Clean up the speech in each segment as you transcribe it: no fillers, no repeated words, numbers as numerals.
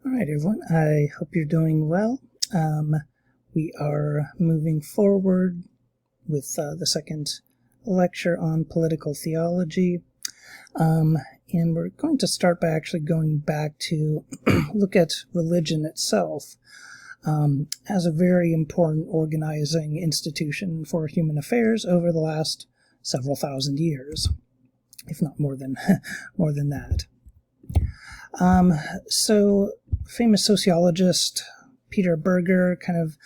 All right, everyone. I hope you're doing well. We are moving forward with the second lecture on political theology. And we're going to start by actually going back to look at religion itself as a very important organizing institution for human affairs over the last several thousand years, if not more than that. So famous sociologist Peter Berger kind of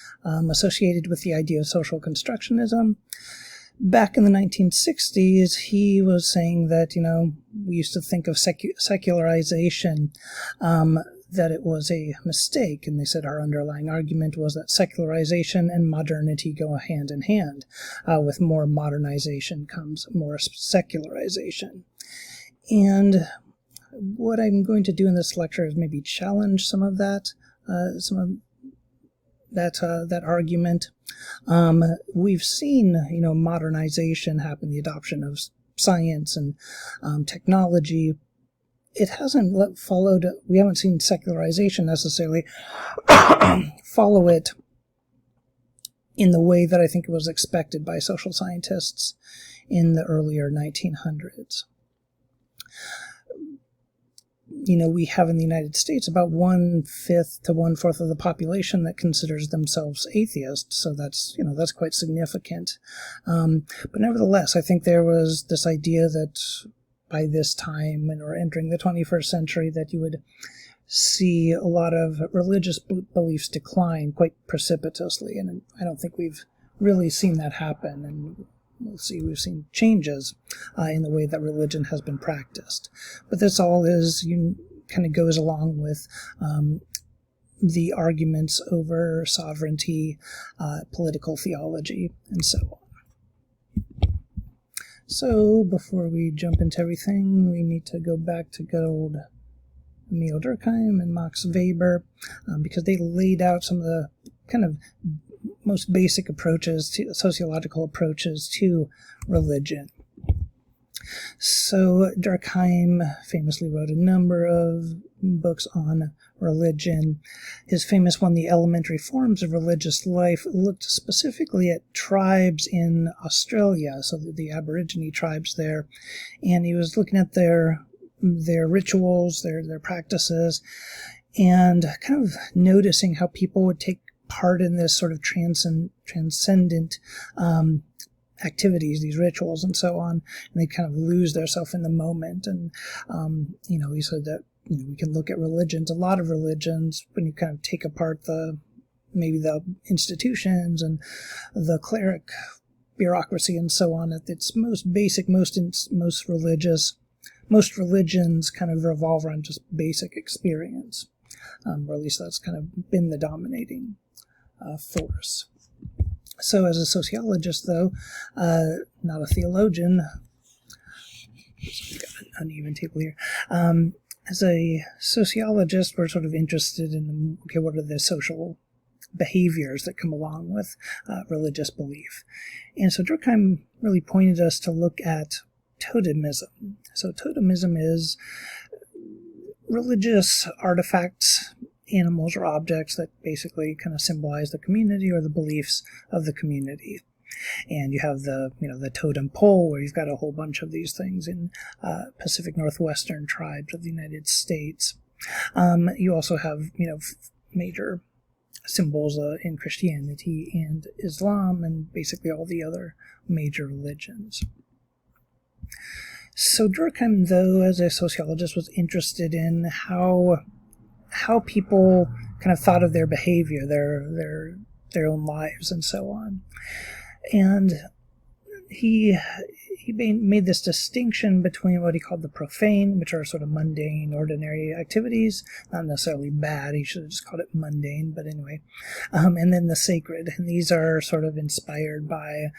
associated with the idea of social constructionism. Back in the 1960s, he was saying that, we used to think of secularization, that it was a mistake. And they said our underlying argument was that secularization and modernity go hand in hand. With more modernization comes more secularization. And what I'm going to do in this lecture is maybe challenge some of that argument. We've seen, modernization happen, the adoption of science and technology. It hasn't followed. We haven't seen secularization necessarily follow it in the way that I think it was expected by social scientists in the earlier 1900s. We have in the United States about 1/5 to 1/4 of the population that considers themselves atheists. So that's quite significant. But nevertheless, I think there was this idea that by this time, when we're entering the 21st century, that you would see a lot of religious beliefs decline quite precipitously. And I don't think we've really seen that happen. And we've seen changes in the way that religion has been practiced. But this all kind of goes along with the arguments over sovereignty, political theology, and so on. So before we jump into everything, we need to go back to good old Emil Durkheim and Max Weber, because they laid out some of the kind of most basic sociological approaches to religion. So Durkheim famously wrote a number of books on religion. His famous one, The Elementary Forms of Religious Life, looked specifically at tribes in Australia, so the Aborigine tribes there, and he was looking at their rituals, their practices, and kind of noticing how people would take part in this sort of transcendent activities, these rituals and so on, and they kind of lose themselves in the moment. And he said that we can look at religions, a lot of religions, when you kind of take apart maybe the institutions and the cleric bureaucracy and so on, at its most basic, most religions kind of revolve around just basic experience, or at least that's kind of been the dominating force. So as a sociologist, though, not a theologian, I've got an uneven table here, as a sociologist, we're sort of interested in, what are the social behaviors that come along with religious belief? And so Durkheim really pointed us to look at totemism. So totemism is religious artifacts, animals or objects that basically kind of symbolize the community or the beliefs of the community. And you have the totem pole, where you've got a whole bunch of these things in Pacific Northwestern tribes of the United States. You also have, major symbols in Christianity and Islam and basically all the other major religions. So Durkheim, though, as a sociologist, was interested in how people kind of thought of their behavior, their own lives, and so on. And he made this distinction between what he called the profane, which are sort of mundane, ordinary activities, not necessarily bad, he should have just called it mundane, but anyway, and then the sacred, and these are sort of inspired by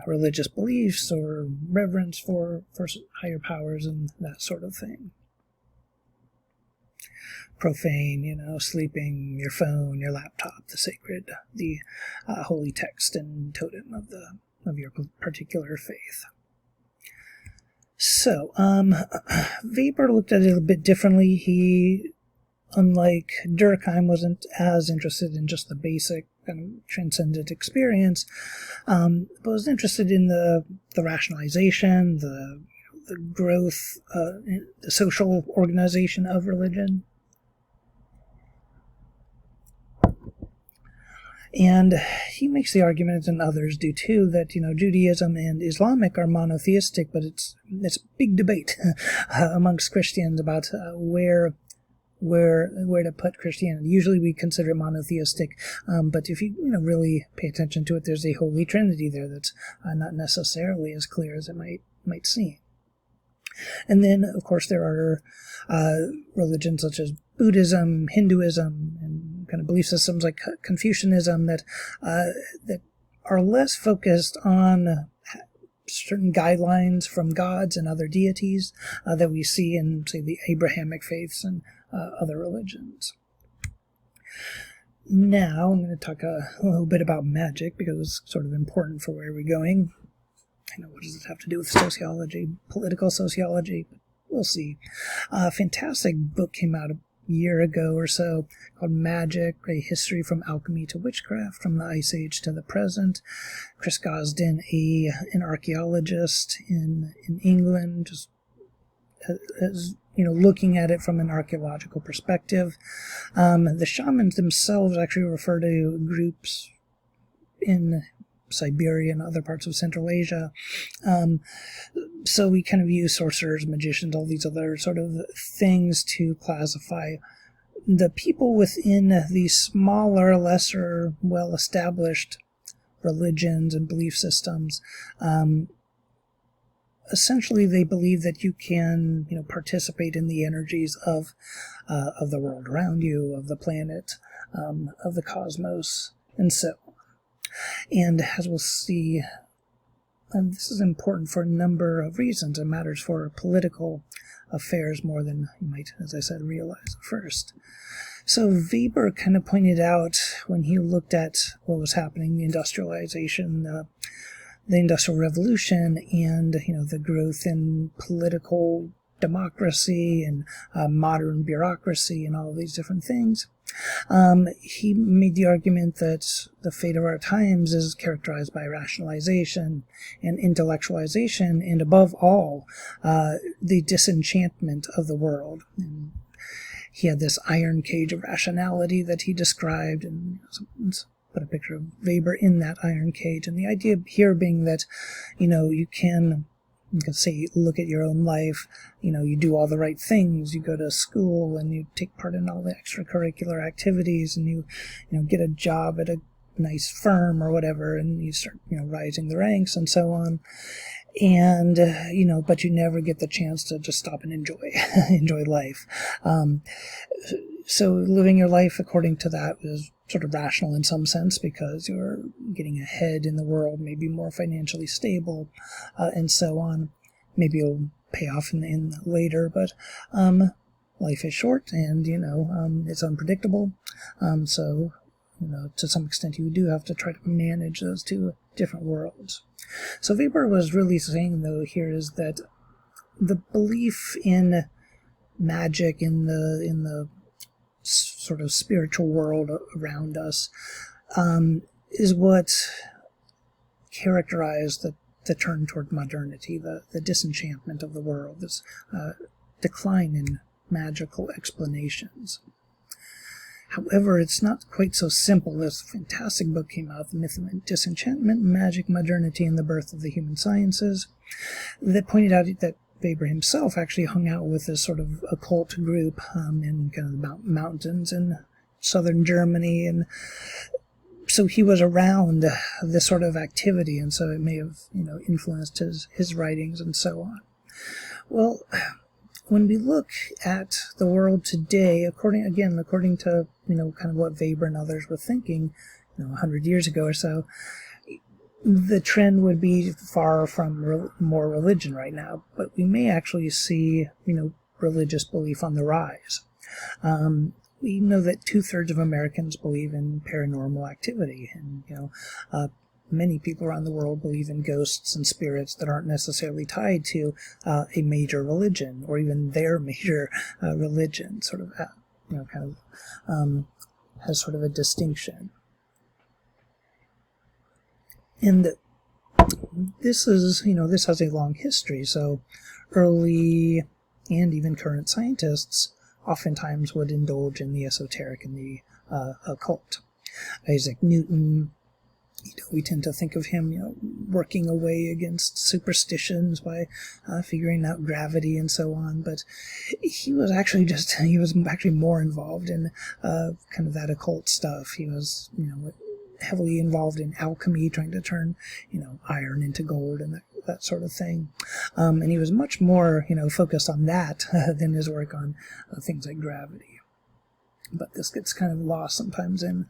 religious beliefs or reverence for higher powers and that sort of thing. Profane, sleeping, your phone, your laptop, the sacred, the holy text and totem of your particular faith. So, Weber looked at it a bit differently. He unlike Durkheim, wasn't as interested in just the basic kind of transcendent experience, but was interested in the rationalization, the growth, the social organization of religion. And he makes the argument, and others do too, that Judaism and Islamic are monotheistic, but it's a big debate amongst Christians about where to put Christianity. Usually we consider it monotheistic, but if you really pay attention to it, there's a holy trinity there that's not necessarily as clear as it might seem. And then, of course, there are religions such as Buddhism, Hinduism, and kind of belief systems like Confucianism that are less focused on certain guidelines from gods and other deities that we see in, say, the Abrahamic faiths and other religions. Now, I'm going to talk a little bit about magic because it's sort of important for where we're going. What does it have to do with sociology, political sociology? We'll see. A fantastic book came out a year ago or so called Magic, A History from Alchemy to Witchcraft, from the Ice Age to the Present. Chris Gosden, an archaeologist in England, just as looking at it from an archaeological perspective. The shamans themselves actually refer to groups in Siberia and other parts of Central Asia. So we kind of use sorcerers, magicians, all these other sort of things to classify the people within these smaller, lesser, well-established religions and belief systems. Essentially, they believe that you can, participate in the energies of the world around you, of the planet, of the cosmos, and so on. And as we'll see, this is important for a number of reasons. It matters for political affairs more than you might, as I said, realize at first. So Weber kind of pointed out when he looked at what was happening, the industrialization, the Industrial Revolution, and the growth in political democracy and modern bureaucracy and all of these different things. He made the argument that the fate of our times is characterized by rationalization and intellectualization, and above all, the disenchantment of the world. And he had this iron cage of rationality that he described, and put a picture of Weber in that iron cage. And the idea here being that, you can say, look at your own life, you do all the right things, you go to school and you take part in all the extracurricular activities, and you get a job at a nice firm or whatever, and you start, rising the ranks and so on. And, but you never get the chance to just stop and enjoy life. So living your life according to that is sort of rational in some sense because you're getting ahead in the world, maybe more financially stable, and so on. Maybe you'll pay off in later, but life is short, and it's unpredictable. So to some extent, you do have to try to manage those two different worlds. So Weber was really saying, though, here is that the belief in magic in the sort of spiritual world around us is what characterized the turn toward modernity, the disenchantment of the world, this decline in magical explanations. However, it's not quite so simple. This fantastic book came out, The Myth of Disenchantment, Magic, Modernity, and the Birth of the Human Sciences, that pointed out that Weber himself actually hung out with this sort of occult group in kind of the mountains in southern Germany, and so he was around this sort of activity, and so it may have influenced his writings and so on. Well, when we look at the world today, according to kind of what Weber and others were thinking 100 years ago or so, the trend would be far from more religion right now, but we may actually see religious belief on the rise. We know that 2/3 of Americans believe in paranormal activity, and many people around the world believe in ghosts and spirits that aren't necessarily tied to a major religion or even their major religion, sort of kind of has sort of a distinction. And this is, this has a long history. So early and even current scientists oftentimes would indulge in the esoteric and the occult. Isaac Newton, we tend to think of him, working away against superstitions by figuring out gravity and so on. But he was actually more involved in kind of that occult stuff. He was, heavily involved in alchemy, trying to turn, iron into gold and that sort of thing. And he was much more, focused on that than his work on things like gravity. But this gets kind of lost sometimes in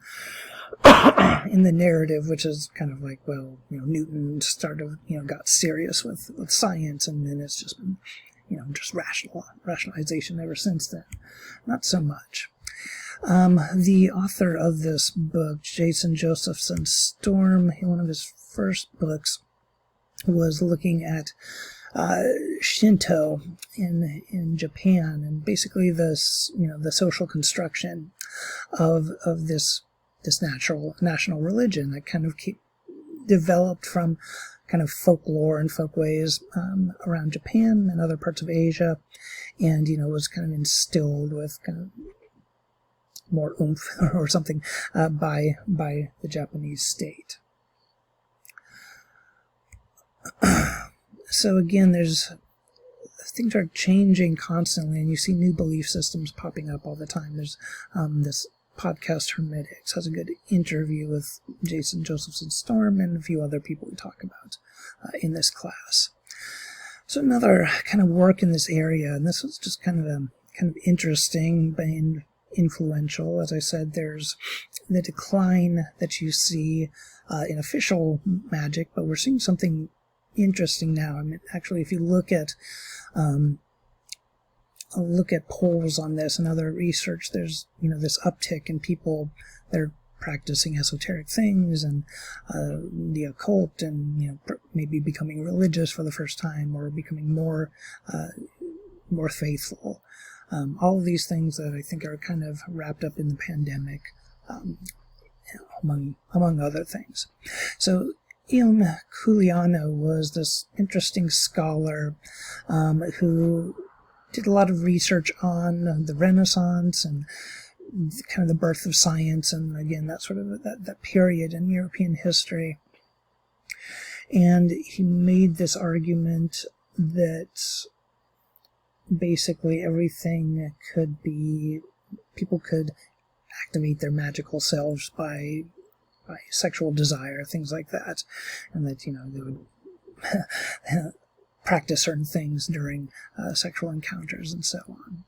the narrative, which is kind of like, well, Newton got serious with science, and then it's just been, just rationalization ever since then. Not so much. The author of this book, Jason Josephson Storm, one of his first books was looking at Shinto in Japan, and basically the social construction of this national religion that kind of developed from kind of folklore and folkways around Japan and other parts of Asia, and was kind of instilled with kind of more oomph or something by the Japanese state. So again, things are changing constantly, and you see new belief systems popping up all the time. There's this podcast, Hermetics, has a good interview with Jason Josephson Storm and a few other people we talk about in this class. So another kind of work in this area, and this was just kind of interesting and influential. As I said, there's the decline that you see in official magic, but we're seeing something interesting now. I mean, actually, if you look at polls on this and other research, there's this uptick in people that are practicing esoteric things and the occult, and maybe becoming religious for the first time, or becoming more faithful. All of these things that I think are kind of wrapped up in the pandemic, among other things. So Culiano was this interesting scholar who did a lot of research on the Renaissance and kind of the birth of science, and again that sort of that period in European history. And he made this argument that basically everything people could activate their magical selves by sexual desire, things like that, and that they would practice certain things during sexual encounters and so on.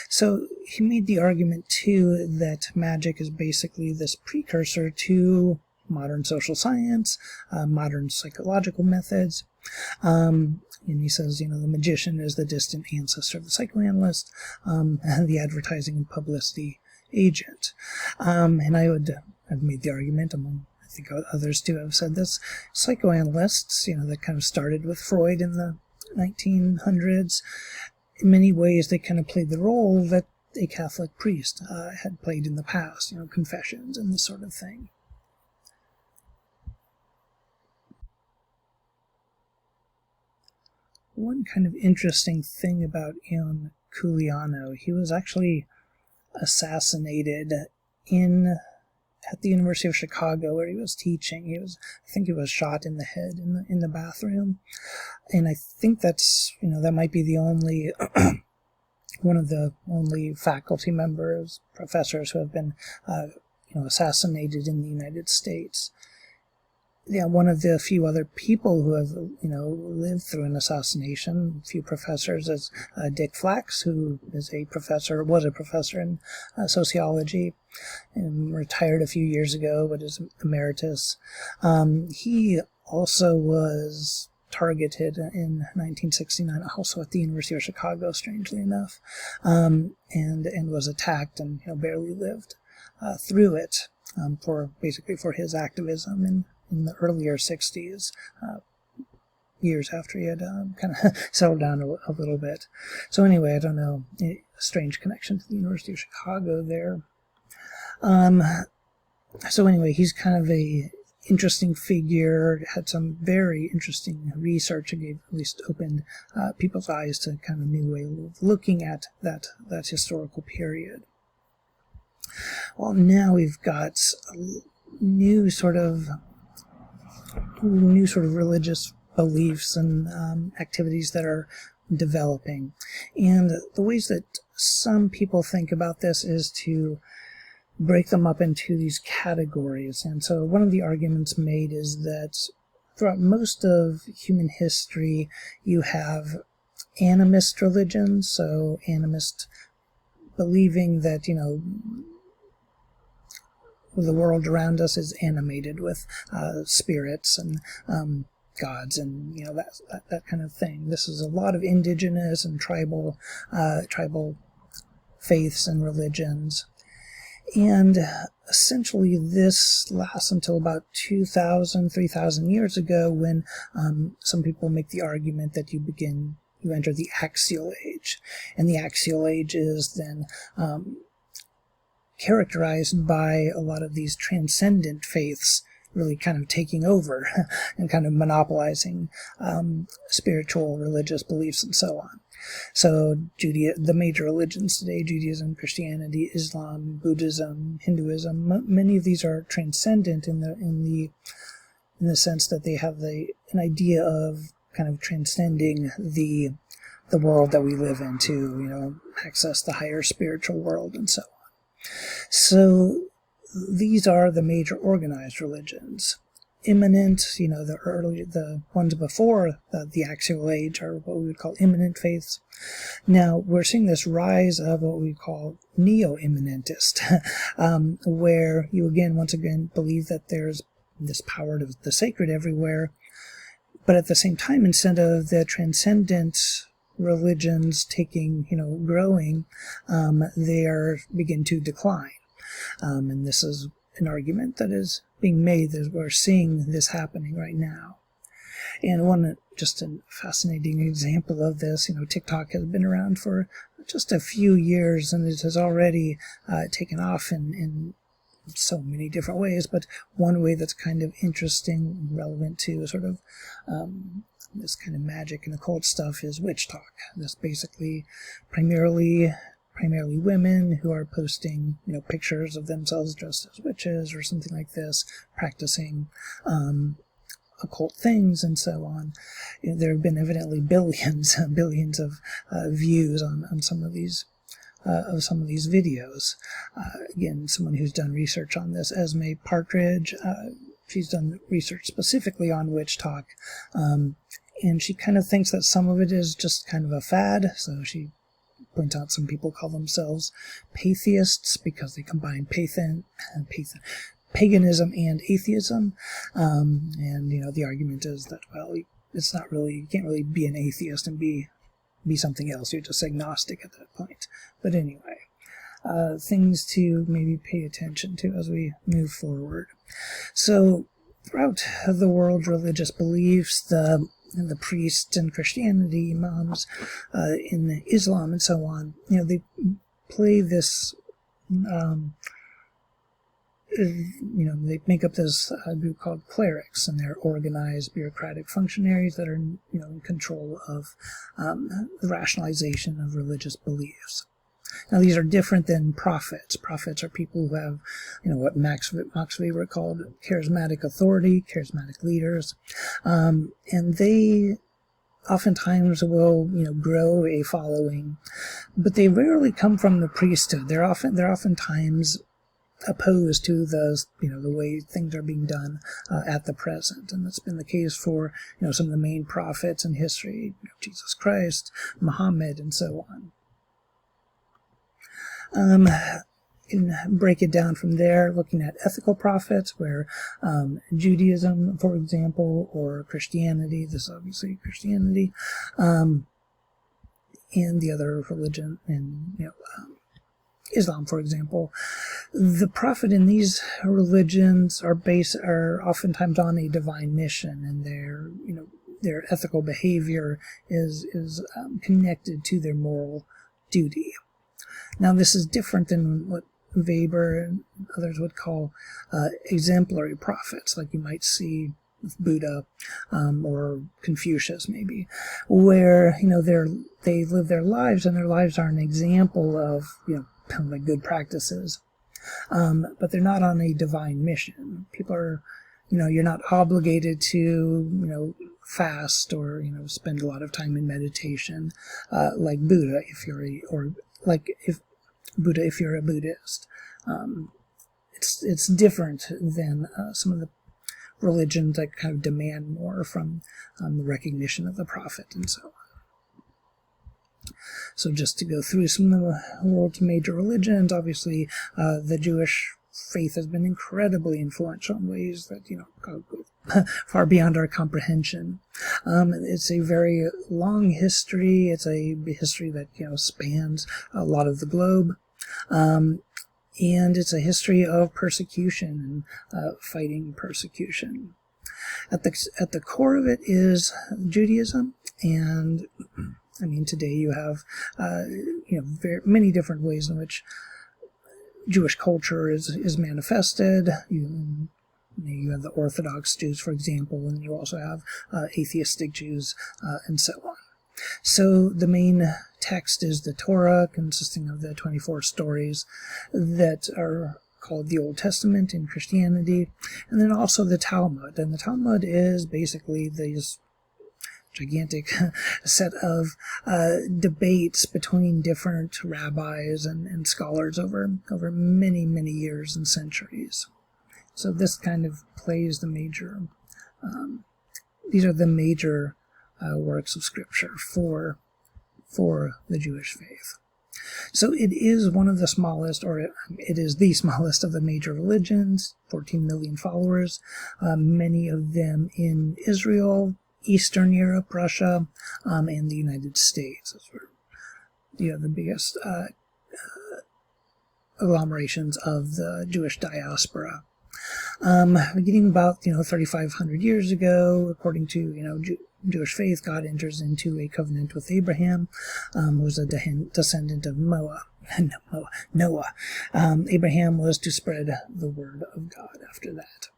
So he made the argument too that magic is basically this precursor to modern social science, modern psychological methods. And he says, the magician is the distant ancestor of the psychoanalyst, and the advertising and publicity agent. And I've made the argument, I think others too have said this, psychoanalysts, that kind of started with Freud in the 1900s, in many ways they kind of played the role that a Catholic priest had played in the past, confessions and this sort of thing. One kind of interesting thing about Culiano, he was actually assassinated at the University of Chicago, where he was teaching. I think he was shot in the head in the bathroom, and I think that's that might be the only one of the only faculty members, professors who have been assassinated in the United States. Yeah, one of the few other people who have, lived through an assassination, a few professors, is Dick Flax, who was a professor in sociology, and retired a few years ago, but is emeritus. He also was targeted in 1969, also at the University of Chicago, strangely enough, and was attacked and barely lived through it for his activism in the earlier 60s, years after he had kind of settled down a little bit. So anyway, I don't know, a strange connection to the University of Chicago there. So anyway, he's kind of a interesting figure, had some very interesting research, and at least opened people's eyes to kind of a new way of looking at that historical period. Well, now we've got new sort of religious beliefs and activities that are developing. And the ways that some people think about this is to break them up into these categories. And so one of the arguments made is that throughout most of human history, you have animist religions, so animist believing that, the world around us is animated with spirits and gods and that kind of thing. This is a lot of indigenous and tribal faiths and religions, and essentially this lasts until about 3,000 years ago, when some people make the argument that you enter the axial age, and the axial age is then characterized by a lot of these transcendent faiths really kind of taking over and kind of monopolizing spiritual, religious beliefs and so on. So the major religions today, Judaism, Christianity, Islam, Buddhism, Hinduism, many of these are transcendent in the sense that they have an idea of kind of transcending the world that we live in to, access the higher spiritual world and so on. So these are the major organized religions. Immanent, the ones before the axial age are what we would call immanent faiths. Now we're seeing this rise of what we call neo-immanentist, where you once again believe that there's this power to the sacred everywhere, but at the same time, instead of the transcendent religions growing, they begin to decline. And this is an argument that is being made that we're seeing this happening right now. And just a fascinating example of this, TikTok has been around for just a few years, and it has already taken off in so many different ways. But one way that's kind of interesting and relevant to sort of this kind of magic and occult stuff is witch talk. This basically primarily women who are posting, pictures of themselves dressed as witches or something like this, practicing occult things and so on. There have been evidently billions of views on some of these videos. Again, someone who's done research on this, Esme Partridge, she's done research specifically on witch talk, and she kind of thinks that some of it is just kind of a fad. So she points out some people call themselves patheists because they combine paganism and atheism, and the argument is that, well, it's not really, you can't really be an atheist and be something else. You're just agnostic at that point. But anyway, things to maybe pay attention to as we move forward. So throughout the world, religious beliefs, the priests in Christianity, imams in Islam and so on, they play this, they make up this group called clerics, and they're organized bureaucratic functionaries that are, in control of the rationalization of religious beliefs. Now, these are different than prophets. Prophets are people who have, what Max Weber called charismatic authority, charismatic leaders, and they oftentimes will, grow a following, but they rarely come from the priesthood. They're oftentimes opposed to the way things are being done at the present, and that's been the case for some of the main prophets in history, Jesus Christ, Muhammad, and so on. You can break it down from there, looking at ethical prophets, where Judaism, for example, or Christianity, this is obviously Christianity, and the other religion, and Islam, for example, the prophet in these religions are oftentimes on a divine mission, and they're their ethical behavior is connected to their moral duty. Now, this is different than what Weber and others would call exemplary prophets, like you might see with Buddha or Confucius, maybe, where they live their lives, and their lives are an example of kind of like good practices, but they're not on a divine mission. People are, you're not obligated to fast or spend a lot of time in meditation, like Buddha if you're a Buddhist. It's different than some of the religions that kind of demand more from the recognition of the prophet and so on. So just to go through some of the world's major religions, obviously the Jewish faith has been incredibly influential in ways that go far beyond our comprehension. It's a very long history. It's a history that spans a lot of the globe. And it's a history of persecution and fighting persecution. At the core of it is Judaism, and today you have very many different ways in which Jewish culture is manifested. You have the Orthodox Jews, for example, and you also have atheistic Jews and so on. So the main text is the Torah, consisting of the 24 stories that are called the Old Testament in Christianity, and then also the Talmud. And the Talmud is basically this gigantic set of debates between different rabbis and scholars over many, many years and centuries. So this kind of plays the major, these are the major works of Scripture for the Jewish faith. So it is one of the smallest, or it is the smallest of the major religions, 14 million followers, many of them in Israel, Eastern Europe, Russia, and the United States. Those were the biggest agglomerations of the Jewish diaspora. Beginning about 3,500 years ago, according to Jewish faith, God enters into a covenant with Abraham, who was a descendant of Noah. Abraham was to spread the word of God after that.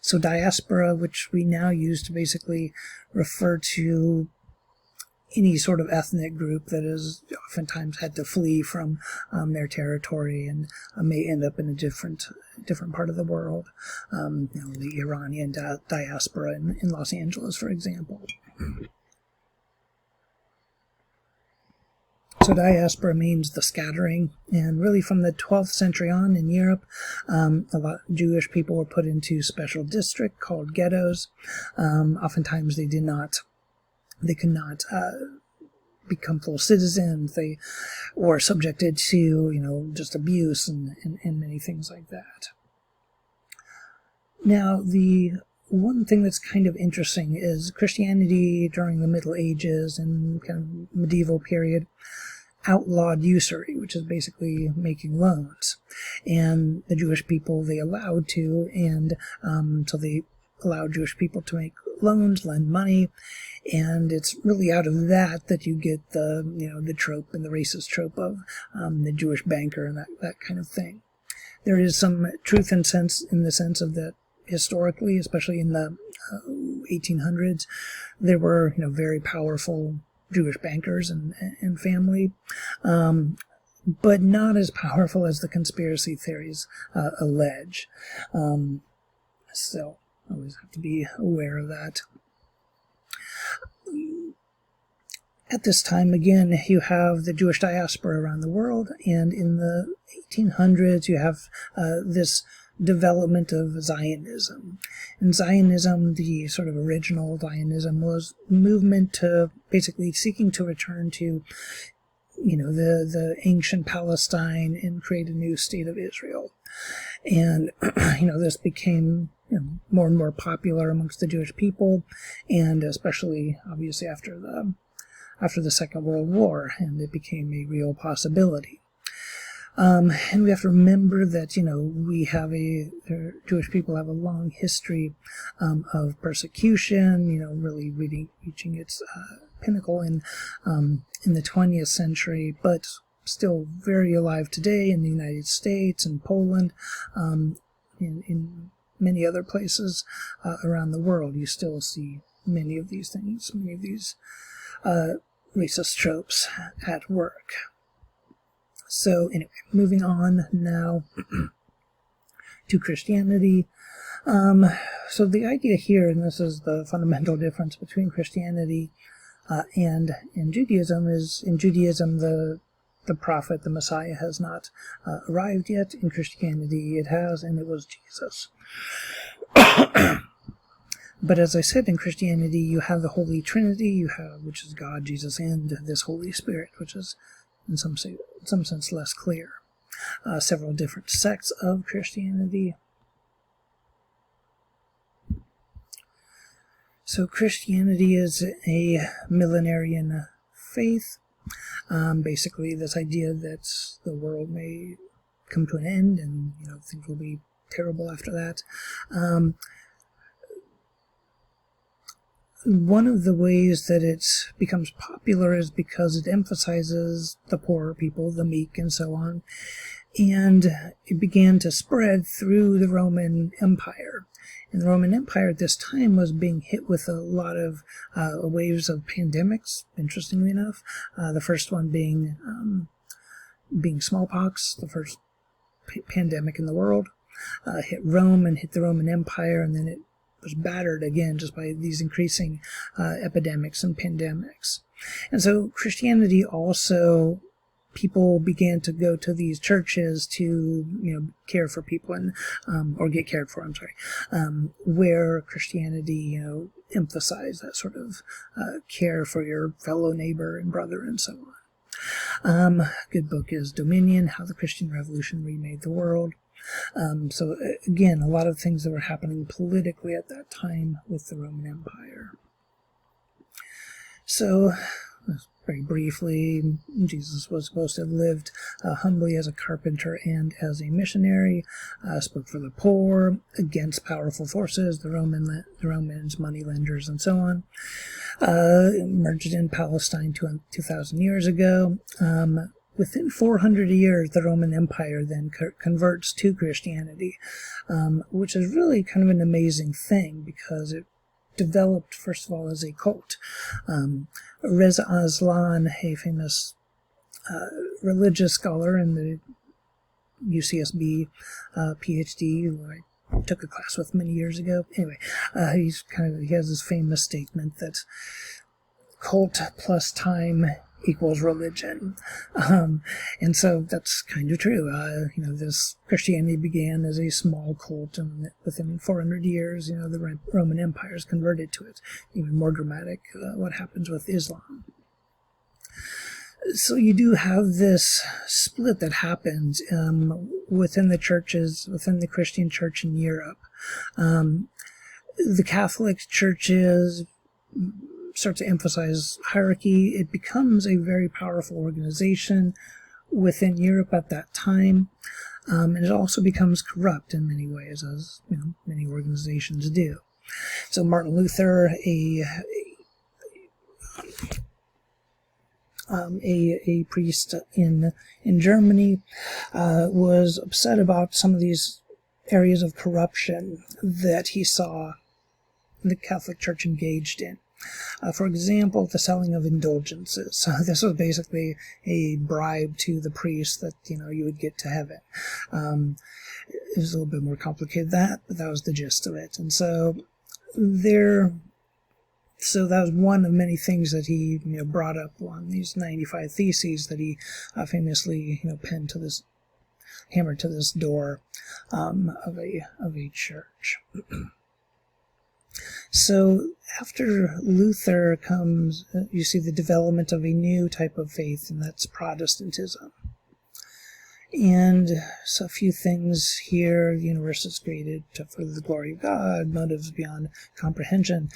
So diaspora, which we now use to basically refer to any sort of ethnic group that has oftentimes had to flee from their territory and may end up in a different part of the world. The Iranian diaspora in Los Angeles, for example. So diaspora means the scattering, and really from the 12th century on in Europe, a lot of Jewish people were put into special districts called ghettos. Oftentimes they could not become full citizens. They were subjected to, just abuse and many things like that. Now, the one thing that's kind of interesting is Christianity during the Middle Ages and kind of medieval period outlawed usury, which is basically making loans. And the Jewish people, they allowed to, and so they allowed Jewish people to make loans, lend money, and it's really out of that you get the trope and the racist trope of the Jewish banker and that kind of thing. There is some truth in the sense of that historically, especially in the 1800s, there were very powerful Jewish bankers and family, but not as powerful as the conspiracy theories allege. So always have to be aware of that. At this time, again, you have the Jewish diaspora around the world, and in the 1800s you have this development of Zionism. And Zionism, the sort of original Zionism, was a movement to basically seeking to return to, the ancient Palestine and create a new state of Israel. And, this became more and more popular amongst the Jewish people, and especially, obviously, after the Second World War, and it became a real possibility. And we have to remember that, Jewish people have a long history of persecution, really reaching its pinnacle in the 20th century, but still very alive today in the United States and Poland, in many other places around the world. You still see many of these things, many of these racist tropes at work. So anyway, moving on now to Christianity. So the idea here, and this is the fundamental difference between Christianity and Judaism, is in Judaism the prophet, the Messiah, has not arrived yet. In Christianity it has, and it was Jesus. But as I said, in Christianity you have the Holy Trinity, which is God, Jesus, and this Holy Spirit, which is in some sense less clear. Several different sects of Christianity. So Christianity is a millenarian faith. Basically this idea that the world may come to an end and things will be terrible after that. One of the ways that it becomes popular is because it emphasizes the poor people, the meek, and so on. And it began to spread through the Roman Empire. And the Roman Empire at this time was being hit with a lot of waves of pandemics, interestingly enough. The first one being smallpox, the first pandemic in the world. Hit Rome and hit the Roman Empire, and then it was battered again just by these increasing epidemics and pandemics. And so Christianity also, people began to go to these churches to care for people and or get cared for, where Christianity emphasized that sort of care for your fellow neighbor and brother and so on. Good book is Dominion, How the Christian Revolution Remade the World. So again, a lot of things that were happening politically at that time with the Roman Empire. So, very briefly, Jesus was supposed to have lived humbly as a carpenter and as a missionary, spoke for the poor, against powerful forces, the Romans, moneylenders, and so on. Emerged in Palestine 2,000 years ago. Within 400 years, the Roman Empire then converts to Christianity, which is really kind of an amazing thing because it developed, first of all, as a cult. Reza Aslan, a famous religious scholar in the UCSB PhD, who I took a class with many years ago. Anyway, he has this famous statement that cult plus time equals religion. And so that's kind of true. This Christianity began as a small cult, and within 400 years, the Roman Empire is converted to it. Even more dramatic, what happens with Islam. So you do have this split that happens within the churches, within the Christian church in Europe. The Catholic churches start to emphasize hierarchy. It becomes a very powerful organization within Europe at that time, and it also becomes corrupt in many ways, as many organizations do. So Martin Luther, a priest in Germany, was upset about some of these areas of corruption that he saw the Catholic Church engaged in. For example, the selling of indulgences. So this was basically a bribe to the priest that you would get to heaven. It was a little bit more complicated than that, but that was the gist of it. And so that was one of many things that he brought up on these 95 Theses that he famously hammered to this door of a church. So after Luther comes, you see the development of a new type of faith, and that's Protestantism. And so a few things here: the universe is created for the glory of God, motives beyond comprehension.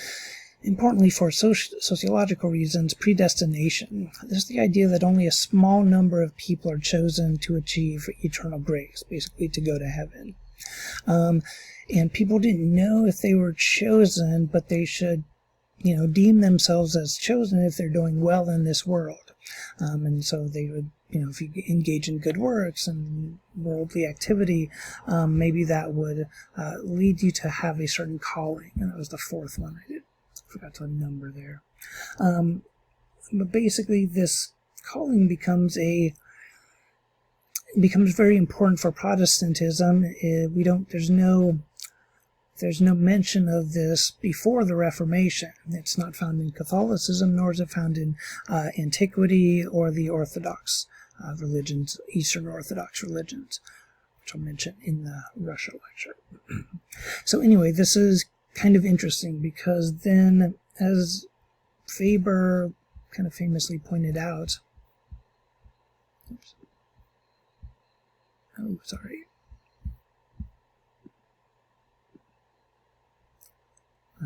importantly for sociological reasons, predestination. There's the idea that only a small number of people are chosen to achieve eternal grace, basically to go to heaven. And people didn't know if they were chosen, but they should, deem themselves as chosen if they're doing well in this world. And so they would, if you engage in good works and worldly activity, maybe that would lead you to have a certain calling. And that was the fourth one I forgot to number there. But basically, this calling becomes very important for Protestantism. There's no mention of this before the Reformation. It's not found in Catholicism, nor is it found in antiquity or the Orthodox religions, Eastern Orthodox religions, which I'll mention in the Russia lecture. So anyway, this is kind of interesting because then, as Weber kind of famously pointed out, All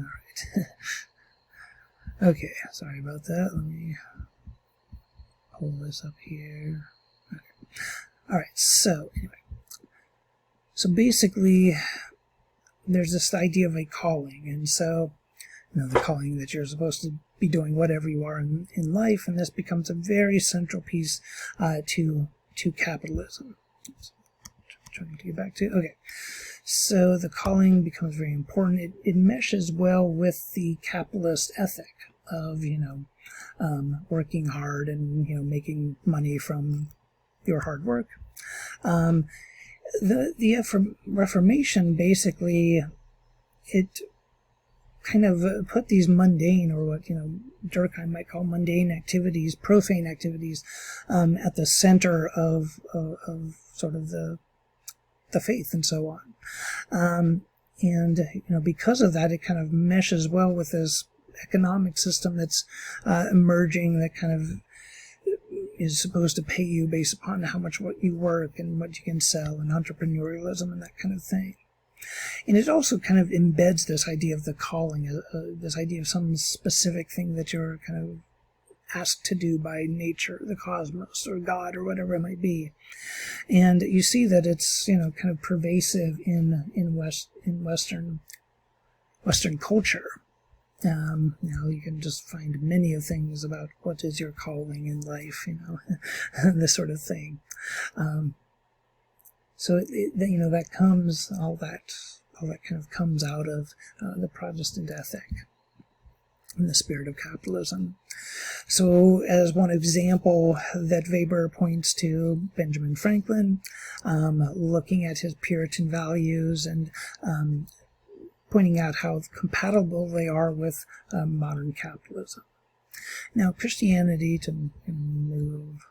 right. Okay, sorry about that. Let me pull this up here. Okay. All right, so anyway. So basically, there's this idea of a calling, and so, the calling that you're supposed to be doing whatever you are in life, and this becomes a very central piece to capitalism. Oops. Trying to get back to, okay. So the calling becomes very important. It meshes well with the capitalist ethic of, working hard and, making money from your hard work. The Reformation, basically, it kind of put these mundane, or what, Durkheim might call mundane activities, profane activities, at the center of sort of the faith and so on. And because of that, it kind of meshes well with this economic system that's emerging, that kind of is supposed to pay you based upon how much what you work and what you can sell, and entrepreneurialism and that kind of thing. And it also kind of embeds this idea of the calling, this idea of some specific thing that you're kind of asked to do by nature, the cosmos, or God, or whatever it might be. And you see that it's, kind of pervasive in Western culture. You can just find many of things about what is your calling in life, this sort of thing. So that comes, all that kind of comes out of the Protestant ethic and the spirit of capitalism. So, as one example that Weber points to, Benjamin Franklin, looking at his Puritan values and pointing out how compatible they are with modern capitalism. Now, Christianity, to move,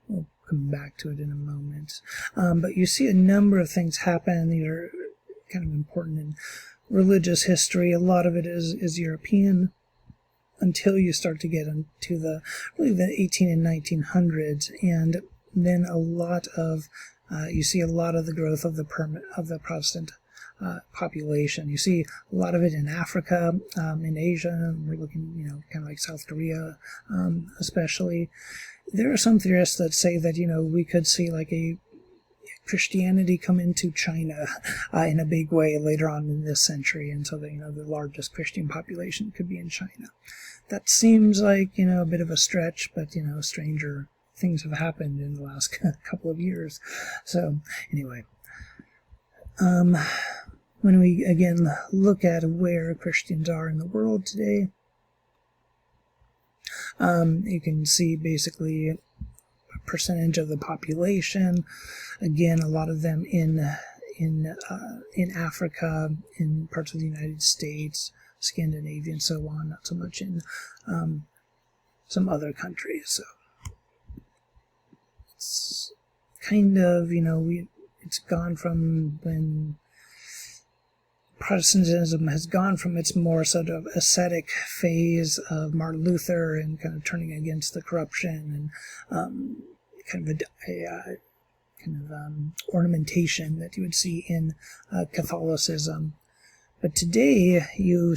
we'll come back to it in a moment, but you see a number of things happen. These are kind of important in religious history. A lot of it is European, until you start to get into the 18 and 1900s, and then you see a lot of the growth of the Protestant population. You see a lot of it in Africa, in Asia. We're looking, kind of like South Korea, especially. There are some theorists that say that, we could see like a Christianity come into China in a big way later on in this century, and so that, the largest Christian population could be in China. That seems like, a bit of a stretch, but, stranger things have happened in the last couple of years. So, anyway. When we, again, look at where Christians are in the world today, you can see basically a percentage of the population. Again, a lot of them in Africa, in parts of the United States, Scandinavia, and so on. Not so much in some other countries. So it's kind of, it's gone from when Protestantism has gone from its more sort of ascetic phase of Martin Luther and kind of turning against the corruption and kind of ornamentation that you would see in Catholicism, But today you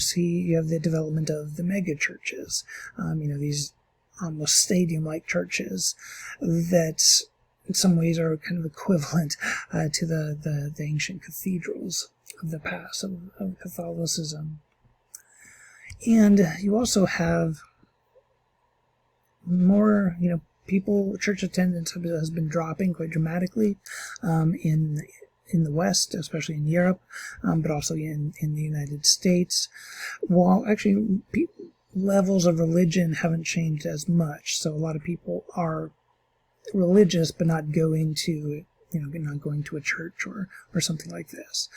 have the development of the mega churches, these almost stadium-like churches that in some ways are kind of equivalent to the ancient cathedrals of the past of Catholicism. And you also have more, church attendance has been dropping quite dramatically in the West, especially in Europe, but also in the United States, while actually levels of religion haven't changed as much. So a lot of people are religious but not going to a church or something like this.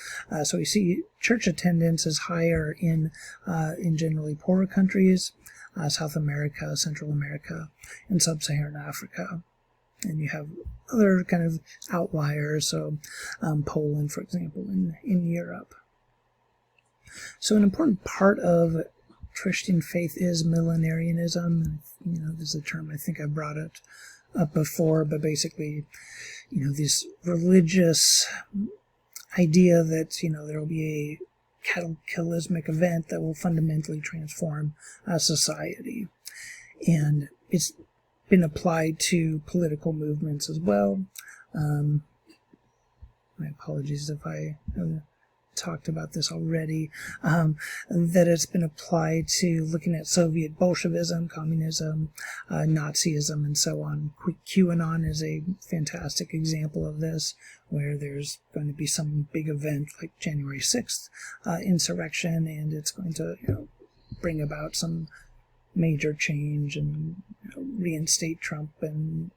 So you see church attendance is higher in generally poorer countries, South America, Central America, and Sub-Saharan Africa. And you have other kind of outliers, so Poland, for example, in Europe. So an important part of Christian faith is millenarianism. This is a term I think I brought it up before, but basically, this religious idea that, there will be a cataclysmic event that will fundamentally transform society. And it's been applied to political movements as well. My apologies if I have talked about this already, that it's been applied to looking at Soviet Bolshevism, communism, Nazism, and so on. QAnon is a fantastic example of this, where there's going to be some big event like January 6th insurrection, and it's going to bring about some major change and reinstate Trump and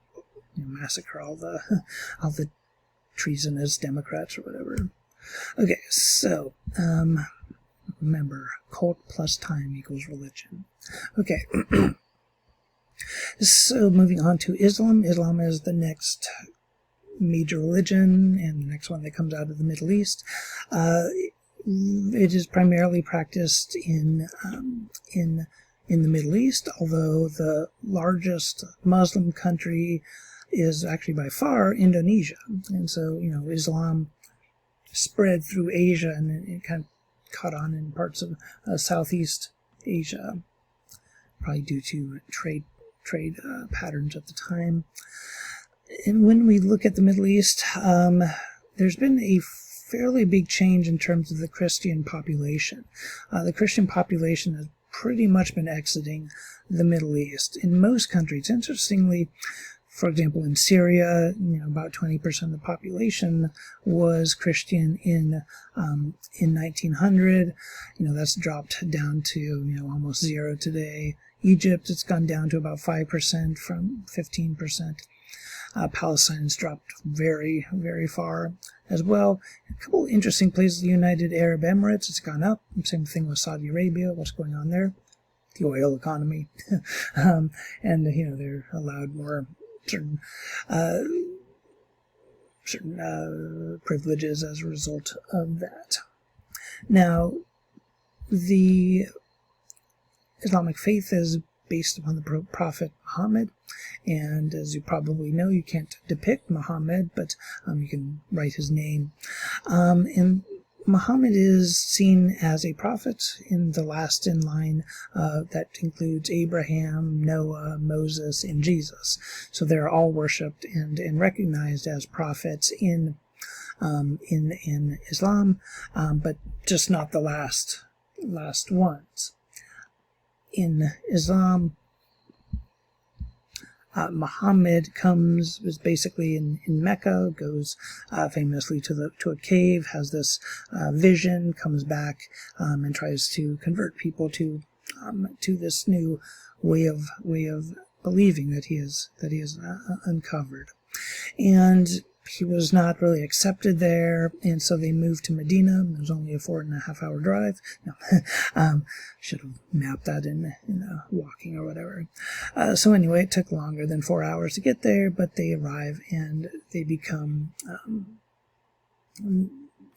massacre all the treasonous Democrats or whatever. Okay, so remember, cult plus time equals religion. Okay, so moving on to Islam. Islam is the next major religion and the next one that comes out of the Middle East. It is primarily practiced in the Middle East, although the largest Muslim country is actually by far Indonesia. And so, Islam spread through Asia, and it kind of caught on in parts of Southeast Asia, probably due to trade patterns at the time. And when we look at the Middle East, there's been a fairly big change in terms of the Christian population. The Christian population has pretty much been exiting the Middle East. In most countries, interestingly, for example, in Syria, about 20% of the population was Christian in 1900. That's dropped down to almost zero today. Egypt, it's gone down to about 5% from 15%. Palestine's dropped very, very far as well. A couple interesting places, the United Arab Emirates, it's gone up. Same thing with Saudi Arabia. What's going on there? The oil economy. And, they're allowed more certain privileges as a result of that. Now, the Islamic faith is based upon the Prophet Muhammad, and as you probably know, you can't depict Muhammad, but you can write his name. And Muhammad is seen as a prophet in the last in line that includes Abraham, Noah, Moses, and Jesus. So they're all worshipped and recognized as prophets in Islam, but just not the last ones. In Islam, Muhammad is basically in Mecca, goes famously to a cave, has this vision, comes back and tries to convert people to this new way of believing that he has uncovered. And he was not really accepted there, and so they moved to Medina. It was only a 4.5-hour drive. No, should have mapped that in walking or whatever. So anyway, it took longer than 4 hours to get there, but they arrive and they become,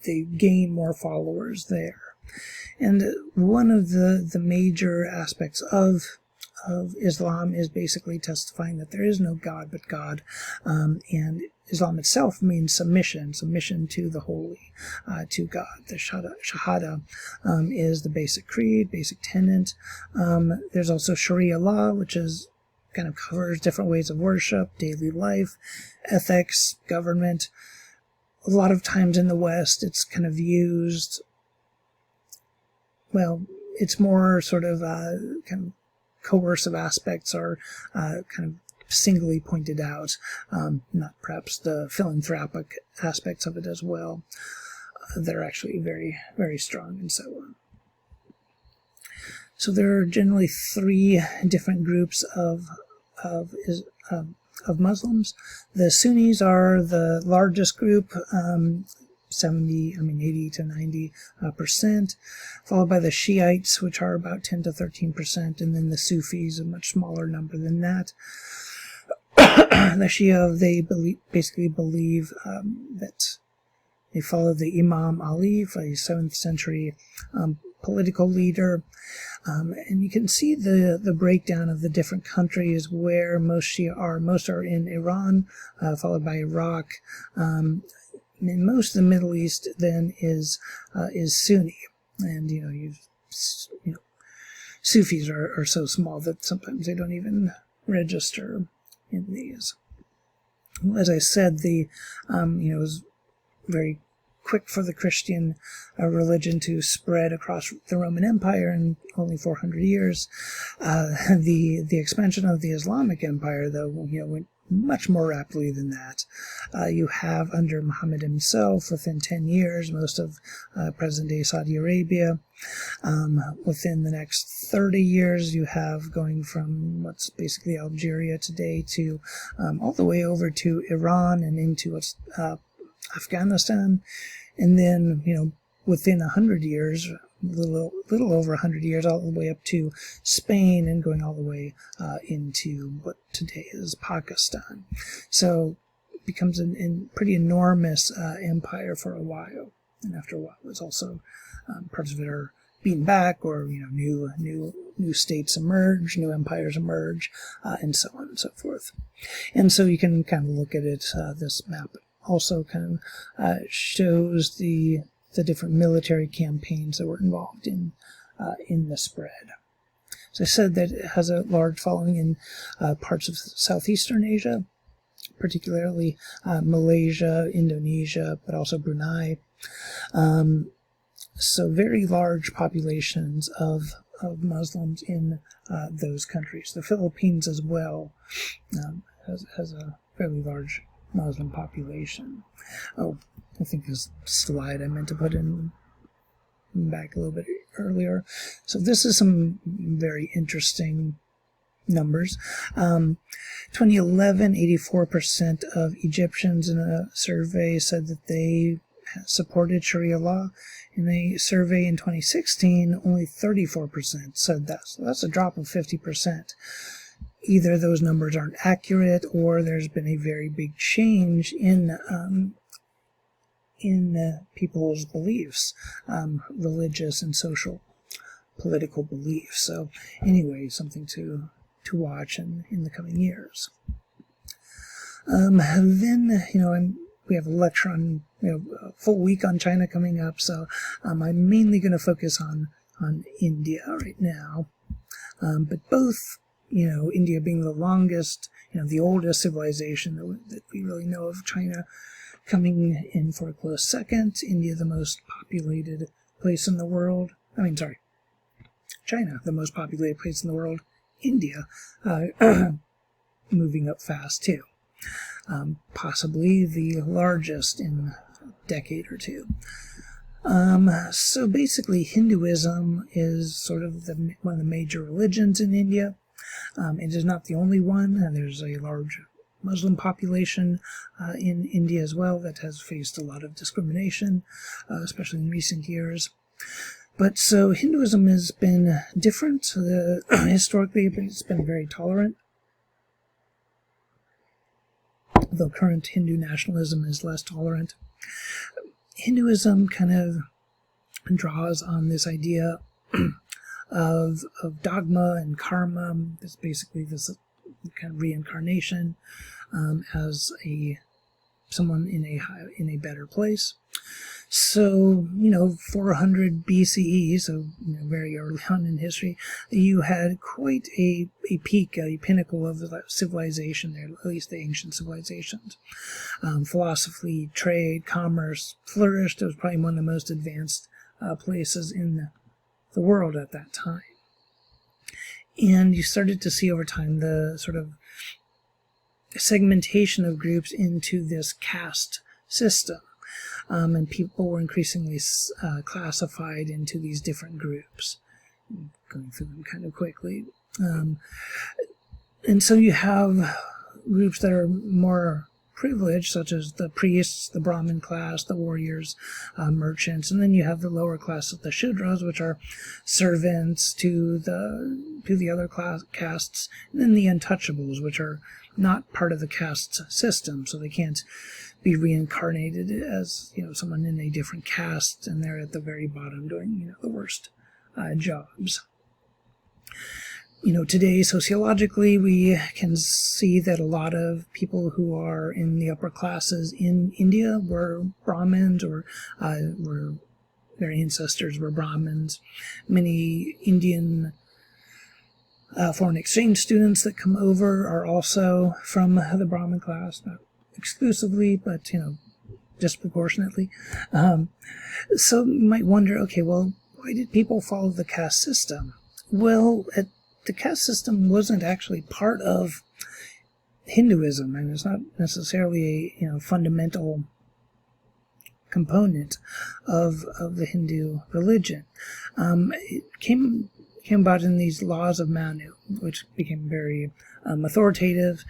they gain more followers there. And one of the major aspects of Islam is basically testifying that there is no God but God, and Islam itself means submission to the holy, to God. The Shahada is the basic creed, basic tenet. There's also Sharia law, which is kind of covers different ways of worship, daily life, ethics, government. A lot of times in the West, it's kind of used, well, it's more sort of kind of coercive aspects are kind of singly pointed out, not perhaps the philanthropic aspects of it as well. That are actually very, very strong and so on. So there are generally three different groups of Muslims. The Sunnis are the largest group, 80 to 90%, followed by the Shiites, which are about 10 to 13%, and then the Sufis, a much smaller number than that. The Shia, they basically believe that they follow the Imam Ali, a 7th century political leader. And you can see the breakdown of the different countries where most Shia are. Most are in Iran, followed by Iraq. And most of the Middle East then is Sunni. And, Sufis are so small that sometimes they don't even register in these. Well, as I said, it was very quick for the Christian religion to spread across the Roman Empire in only 400 years. The expansion of the Islamic Empire, though, went much more rapidly than that. You have, under Muhammad himself, within 10 years, most of present-day Saudi Arabia. Within the next 30 years, you have going from what's basically Algeria today to all the way over to Iran and into what's Afghanistan. And then, within 100 years, a little over 100 years, all the way up to Spain and going all the way into what today is Pakistan. So it becomes a pretty enormous empire for a while. And after a while, there's also parts of it are beaten back, or new states emerge, new empires emerge, and so on and so forth. And so you can kind of look at it. This map also kind of shows the different military campaigns that were involved in the spread. As I said, that it has a large following in parts of southeastern Asia, particularly Malaysia, Indonesia, but also Brunei. So very large populations of Muslims in those countries. The Philippines as well has a fairly large Muslim population. Oh, I think this slide I meant to put in back a little bit earlier. So this is some very interesting numbers. 2011, 84% of Egyptians in a survey said that they supported Sharia law. In a survey in 2016, only 34% said that. So that's a drop of 50%. Either those numbers aren't accurate, or there's been a very big change in people's beliefs, religious and social, political beliefs. So anyway, something to watch in the coming years. Then, we have a lecture on, a full week on China coming up, so I'm mainly going to focus on India right now. But both, India being the longest, the oldest civilization that we really know of, China coming in for a close second, India the most populated place in the world, China the most populated place in the world, India moving up fast too. Possibly the largest in a decade or two. So basically Hinduism is sort of one of the major religions in India. It is not the only one. There's a large Muslim population in India as well that has faced a lot of discrimination, especially in recent years. But so Hinduism has been different. Historically, it's been very tolerant, though current Hindu nationalism is less tolerant. Hinduism kind of draws on this idea of dogma and karma. It's basically this kind of reincarnation as a someone in a better place. So, 400 BCE, so very early on in history, you had quite a peak, a pinnacle of civilization there, at least the ancient civilizations. Philosophy, trade, commerce flourished. It was probably one of the most advanced places in the world at that time. And you started to see over time the sort of segmentation of groups into this caste system. And people were increasingly classified into these different groups. I'm going through them kind of quickly. And so you have groups that are more privileged, such as the priests, the Brahmin class, the warriors, merchants, and then you have the lower class of the Shudras, which are servants to the other castes, and then the untouchables, which are not part of the caste system, so they can't be reincarnated as someone in a different caste, and they're at the very bottom doing the worst jobs. Today sociologically we can see that a lot of people who are in the upper classes in India were Brahmins, or their ancestors were Brahmins. Many Indian foreign exchange students that come over are also from the Brahmin class, not exclusively, but disproportionately. So you might wonder, okay, well, why did people follow the caste system? Well, the caste system wasn't actually part of Hinduism, and it's not necessarily a fundamental component of the Hindu religion. It came about in these laws of Manu, which became very authoritative.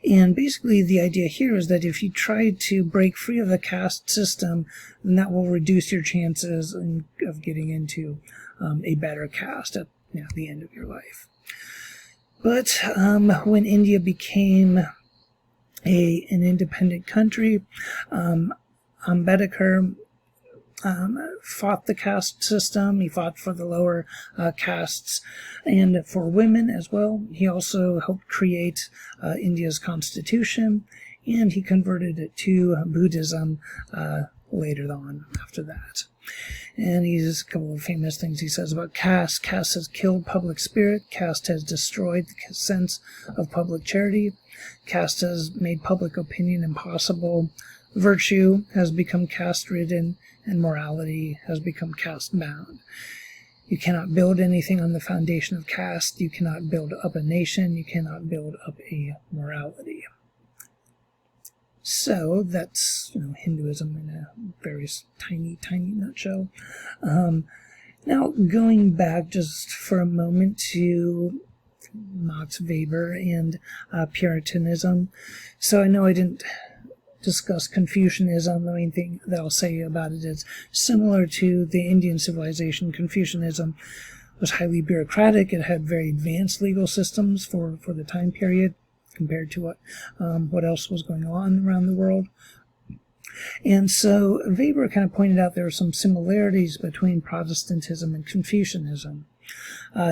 And basically the idea here is that if you try to break free of the caste system, then that will reduce your chances of getting into a better caste at the end of your life. But when India became an independent country, Ambedkar fought the caste system. He fought for the lower castes and for women as well. He also helped create India's constitution, and he converted it to Buddhism later on after that. And he has a couple of famous things he says about caste. Caste has killed public spirit. Caste has destroyed the sense of public charity. Caste has made public opinion impossible. Virtue has become caste-ridden, and morality has become caste-bound. You cannot build anything on the foundation of caste. You cannot build up a nation. You cannot build up a morality. So that's Hinduism in a very tiny nutshell. Now going back just for a moment to Max Weber and Puritanism. So I know I didn't discuss Confucianism. The main thing that I'll say about it is similar to the Indian civilization. Confucianism was highly bureaucratic. It had very advanced legal systems for the time period compared to what else was going on around the world. And so Weber kind of pointed out there are some similarities between Protestantism and Confucianism.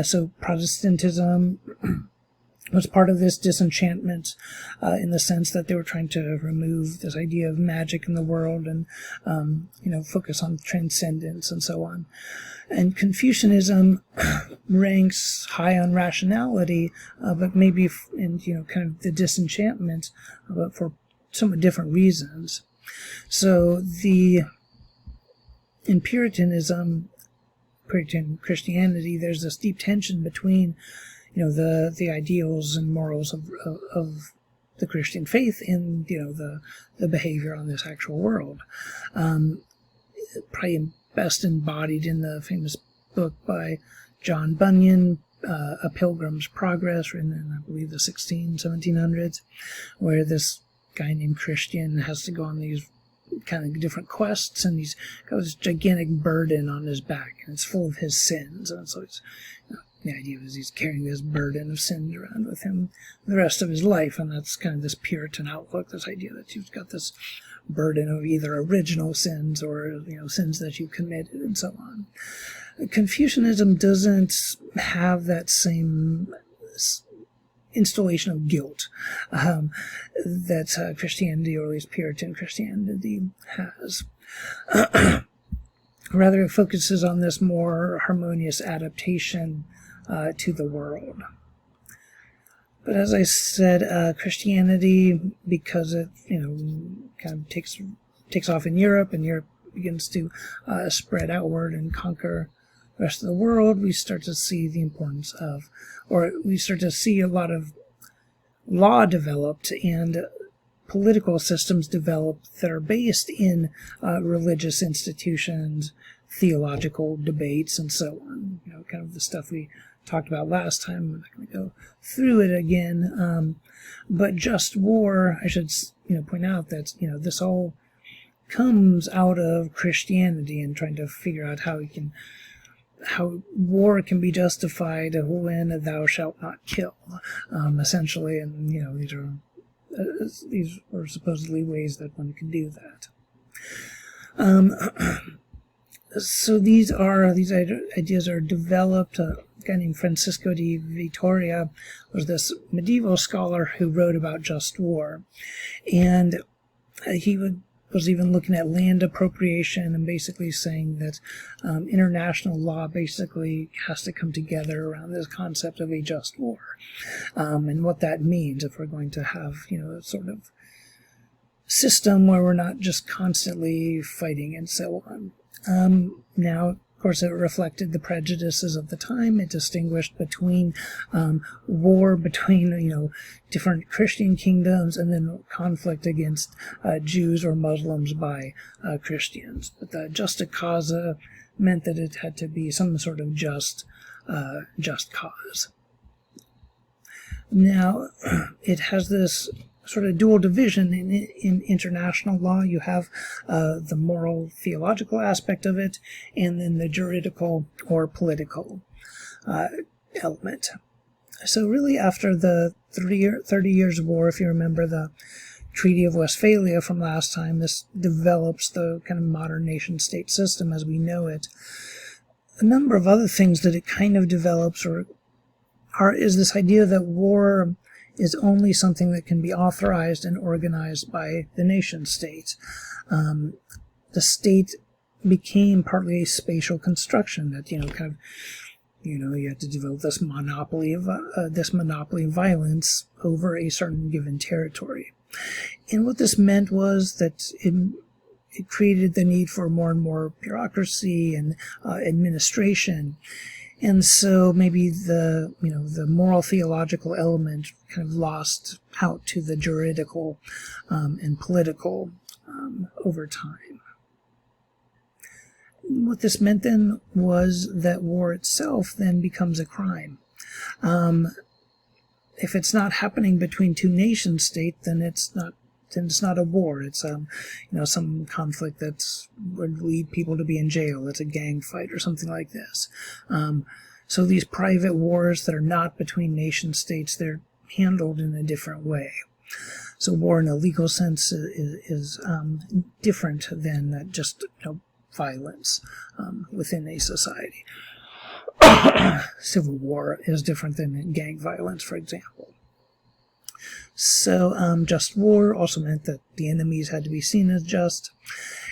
So Protestantism was part of this disenchantment in the sense that they were trying to remove this idea of magic in the world and focus on transcendence and so on. And Confucianism ranks high on rationality, but maybe in kind of the disenchantment, but for somewhat different reasons. So in Puritanism, Puritan Christianity, there's this deep tension between the ideals and morals of the Christian faith and the behavior on this actual world. Probably best embodied in the famous book by John Bunyan, A Pilgrim's Progress, written in I believe the 1700s, where this guy named Christian has to go on these kind of different quests, and he's got this gigantic burden on his back, and it's full of his sins, and so it's the idea is he's carrying this burden of sins around with him the rest of his life, and that's kind of this Puritan outlook, this idea that you've got this burden of either original sins or sins that you committed and so on. Confucianism doesn't have that same installation of guilt that Christianity, or at least Puritan Christianity, has. Rather, it focuses on this more harmonious adaptation to the world. But as I said, Christianity, because it kind of takes off in Europe, and Europe begins to spread outward and conquer the rest of the world, we start to see the importance of, or we start to see a lot of law developed and political systems developed that are based in religious institutions, theological debates, and so on. Kind of the stuff we talked about last time. I'm not going to go through it again. But just war, I should point out that this all comes out of Christianity, and trying to figure out how war can be justified when thou shalt not kill, essentially. And these are supposedly ways that one can do that. So these ideas are developed. A guy named Francisco de Vitoria was this medieval scholar who wrote about just war, and he was even looking at land appropriation and basically saying that international law basically has to come together around this concept of a just war, and what that means if we're going to have a sort of system where we're not just constantly fighting and so on. Now, of course, it reflected the prejudices of the time. It distinguished between war between different Christian kingdoms, and then conflict against Jews or Muslims by Christians. But the justa causa meant that it had to be some sort of just cause. Now, it has this sort of dual division in international law. You have the moral theological aspect of it, and then the juridical or political element. So really, after the 30 Years' War, if you remember the Treaty of Westphalia from last time, this develops the kind of modern nation-state system as we know it. A number of other things that it kind of develops is this idea that war is only something that can be authorized and organized by the nation-state. The state became partly a spatial construction that, you had to develop this monopoly of violence over a certain given territory. And what this meant was that it created the need for more and more bureaucracy and administration. And so maybe the moral theological element kind of lost out to the juridical and political over time. What this meant then was that war itself then becomes a crime. If it's not happening between two nation states, then it's not a war. It's some conflict that would lead people to be in jail. It's a gang fight or something like this. So these private wars that are not between nation states, they're handled in a different way. So war in a legal sense is different than just violence within a society. Civil war is different than gang violence, for example. So just war also meant that the enemies had to be seen as just.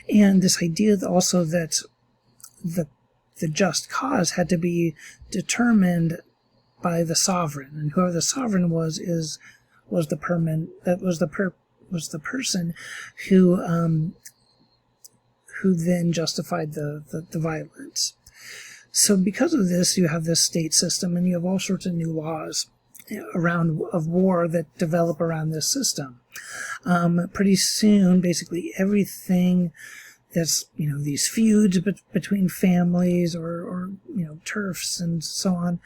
And this idea also that the just cause had to be determined by the sovereign, and whoever the sovereign was the person who then justified the violence. So because of this, you have this state system, and you have all sorts of new laws of war that develop around this system. Pretty soon, basically everything that's these feuds between families or turfs and so on,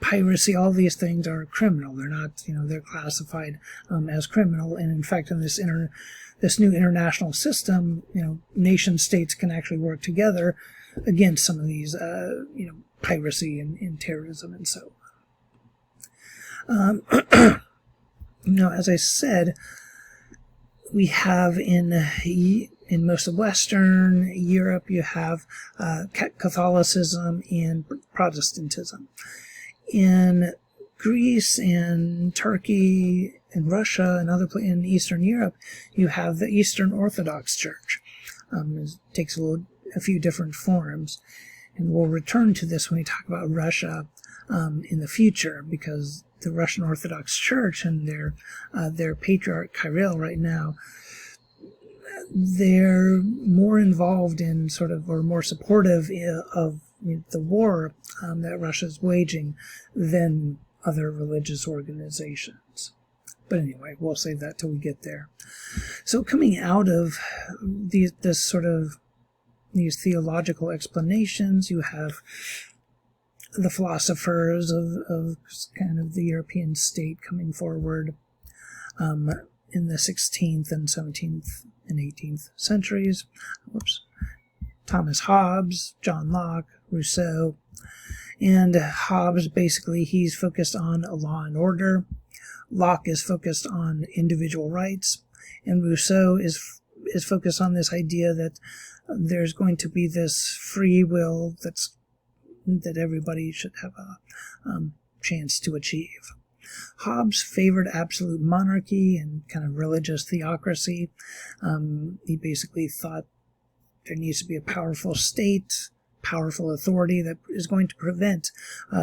piracy, all these things are criminal. They're not they're classified as criminal, and in fact in this new international system, nation states can actually work together against some of these piracy and terrorism and so on. As I said, we have in most of Western Europe, you have Catholicism and Protestantism. In Greece and Turkey and Russia and other places in Eastern Europe, you have the Eastern Orthodox Church. It takes a few different forms, and we'll return to this when we talk about Russia in the future, because the Russian Orthodox Church and their patriarch Kirill right now, they're more involved in or more supportive of the war that Russia's waging than other religious organizations. But anyway, we'll save that till we get there. So coming out of these theological explanations, you have the philosophers of kind of the European state coming forward in the 16th and 17th and 18th centuries. Thomas Hobbes, John Locke, Rousseau. And Hobbes, basically, he's focused on law and order. Locke is focused on individual rights. And Rousseau is focused on this idea that there's going to be this free will that everybody should have a chance to achieve. Hobbes favored absolute monarchy and kind of religious theocracy. He basically thought there needs to be a powerful state, powerful authority that is going to prevent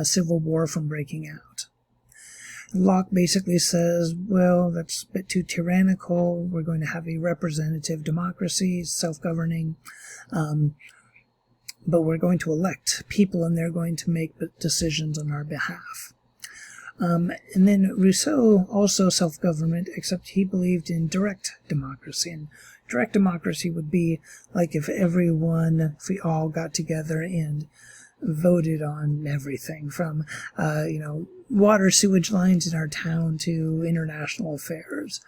civil war from breaking out. Locke basically says, well, that's a bit too tyrannical. We're going to have a representative democracy, self-governing, but we're going to elect people and they're going to make decisions on our behalf. And then Rousseau, also self-government, except he believed in direct democracy. And direct democracy would be like if we all got together and voted on everything from, water sewage lines in our town to international affairs.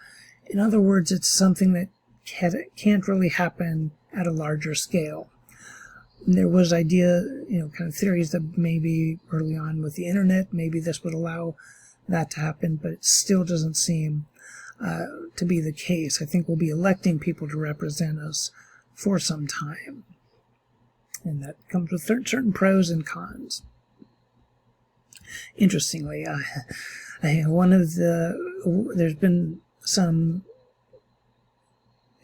In other words, it's something that can't really happen at a larger scale. There was kind of theories that maybe early on with the internet, maybe this would allow that to happen, but it still doesn't seem to be the case. I think we'll be electing people to represent us for some time. And that comes with certain pros and cons. Interestingly, there's been some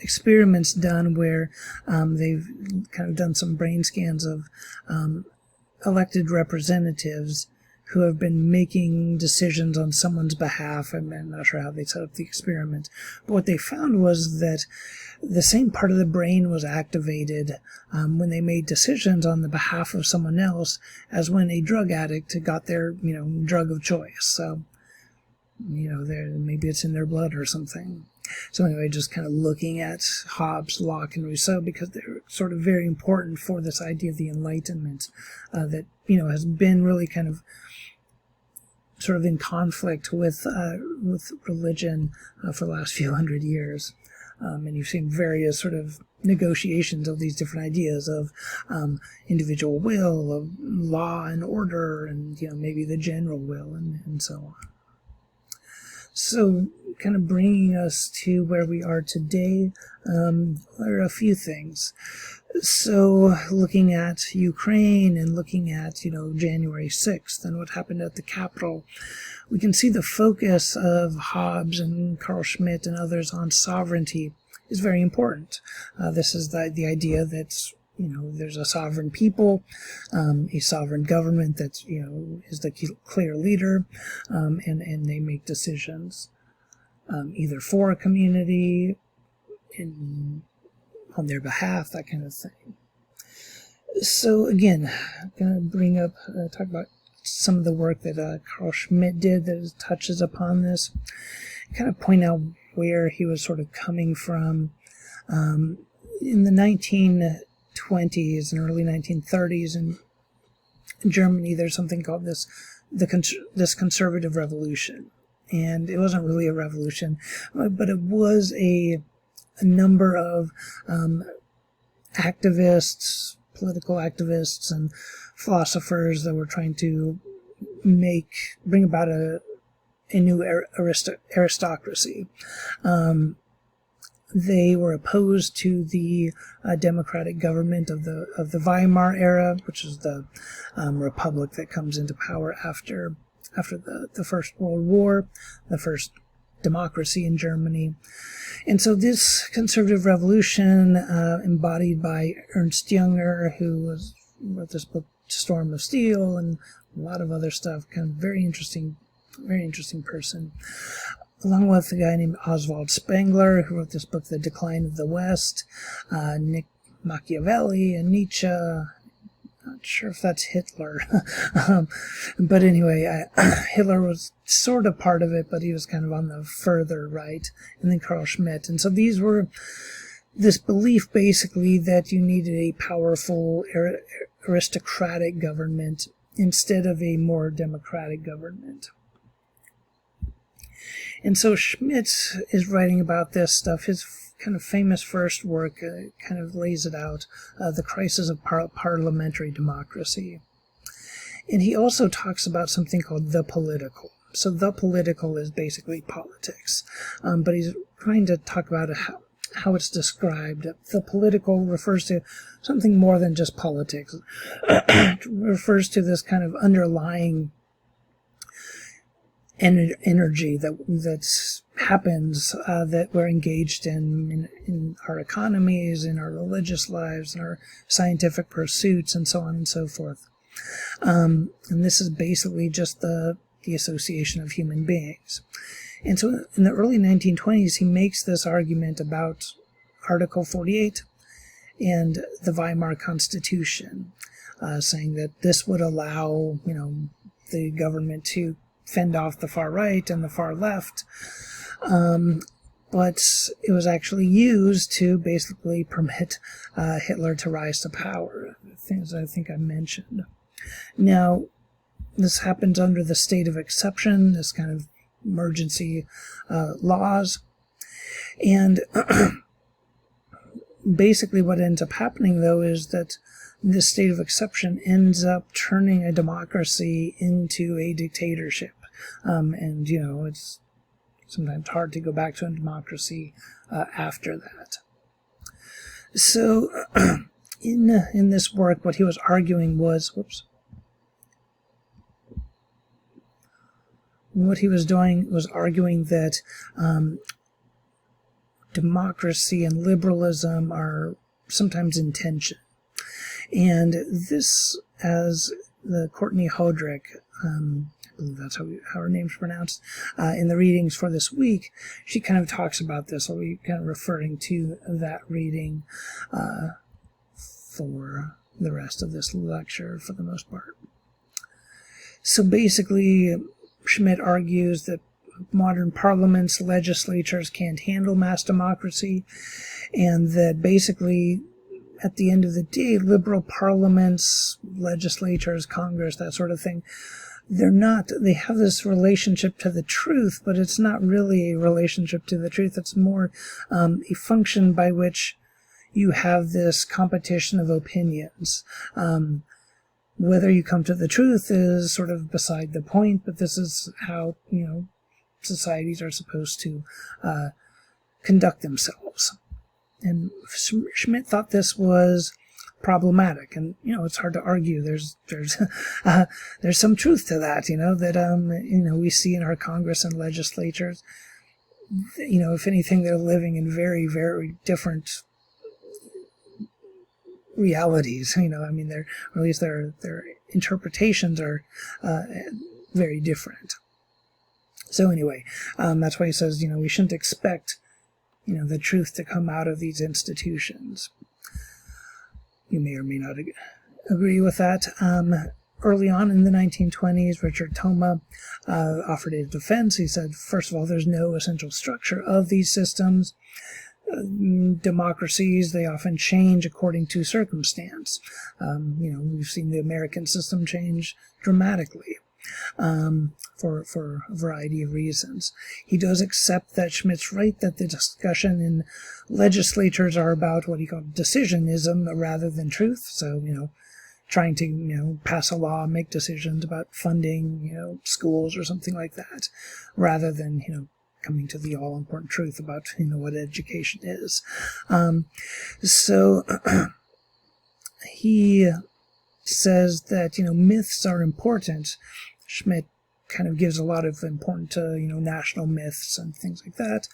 experiments done where they've kind of done some brain scans of elected representatives who have been making decisions on someone's behalf. I'm not sure how they set up the experiment, but what they found was that the same part of the brain was activated when they made decisions on the behalf of someone else as when a drug addict got their drug of choice. So maybe it's in their blood or something. So anyway, just kind of looking at Hobbes, Locke, and Rousseau, because they're sort of very important for this idea of the Enlightenment that has been really kind of sort of in conflict with religion for the last few hundred years. And you've seen various sort of negotiations of these different ideas of individual will, of law and order, and maybe the general will, and so on. So, kind of bringing us to where we are today, there are a few things. So, looking at Ukraine and looking at, January 6th and what happened at the Capitol, we can see the focus of Hobbes and Carl Schmitt and others on sovereignty is very important. This is the idea that there's a sovereign people, a sovereign government that is the clear leader, and they make decisions either for a community, on their behalf, that kind of thing. So again, I'm going to talk about some of the work that Carl Schmitt did that touches upon this, kind of point out where he was sort of coming from. In the 1920s and early 1930s in Germany, there's something called this conservative revolution. And it wasn't really a revolution, but it was a number of activists, political activists, and philosophers that were trying to bring about a new aristocracy. They were opposed to the democratic government of the Weimar era, which is the republic that comes into power after after the First World War, the first democracy in Germany. And so this conservative revolution, embodied by Ernst Jünger, who wrote this book, Storm of Steel, and a lot of other stuff, kind of very interesting person, along with a guy named Oswald Spengler, who wrote this book, The Decline of the West, Nick Machiavelli and Nietzsche. Not sure if that's Hitler. But anyway, Hitler was sort of part of it, but he was kind of on the further right. And then Carl Schmitt. And so these were this belief, basically, that you needed a powerful aristocratic government instead of a more democratic government. And so Schmitt is writing about this stuff. His kind of famous first work kind of lays it out, The Crisis of Parliamentary Democracy. And he also talks about something called the political. So the political is basically politics. But he's trying to talk about how it's described. The political refers to something more than just politics. It refers to this kind of underlying energy that happens, that we're engaged in our economies, in our religious lives, in our scientific pursuits, and so on and so forth. And this is basically just the association of human beings. And so in the early 1920s, he makes this argument about Article 48 and the Weimar Constitution, saying that this would allow, the government to fend off the far right and the far left. But it was actually used to basically permit Hitler to rise to power, things I think I mentioned. Now, this happens under the state of exception, this kind of emergency laws. And basically what ends up happening, though, is that this state of exception ends up turning a democracy into a dictatorship. And, it's sometimes hard to go back to a democracy after that. So in this work, what he was arguing was, what he was doing was arguing that democracy and liberalism are sometimes in tension. And this, as the Courtney Hodrick, I believe that's how her name's pronounced, in the readings for this week, she kind of talks about this. I'll be kind of referring to that reading for the rest of this lecture for the most part. So basically, Schmitt argues that modern parliaments, legislatures can't handle mass democracy, and that basically, at the end of the day, liberal parliaments, legislatures, Congress, that sort of thing, they have this relationship to the truth, but it's not really a relationship to the truth. It's more a function by which you have this competition of opinions. Whether you come to the truth is sort of beside the point, but this is how, societies are supposed to conduct themselves. And Schmitt thought this was problematic, and it's hard to argue. There's some truth to that. That we see in our Congress and legislatures. If anything, they're living in very, very different realities. Or at least their interpretations are very different. So anyway, that's why he says we shouldn't expect the truth to come out of these institutions. You may or may not agree with that. Early on in the 1920s, Richard Thoma offered a defense. He said, first of all, there's no essential structure of these systems. Democracies, they often change according to circumstance. We've seen the American system change dramatically for a variety of reasons. He does accept that Schmitt's right that the discussion in legislatures are about what he called decisionism rather than truth. So, trying to, pass a law, make decisions about funding, schools or something like that, rather than, coming to the all-important truth about, what education is. So he says that, myths are important. Schmitt kind of gives a lot of important, national myths and things like that.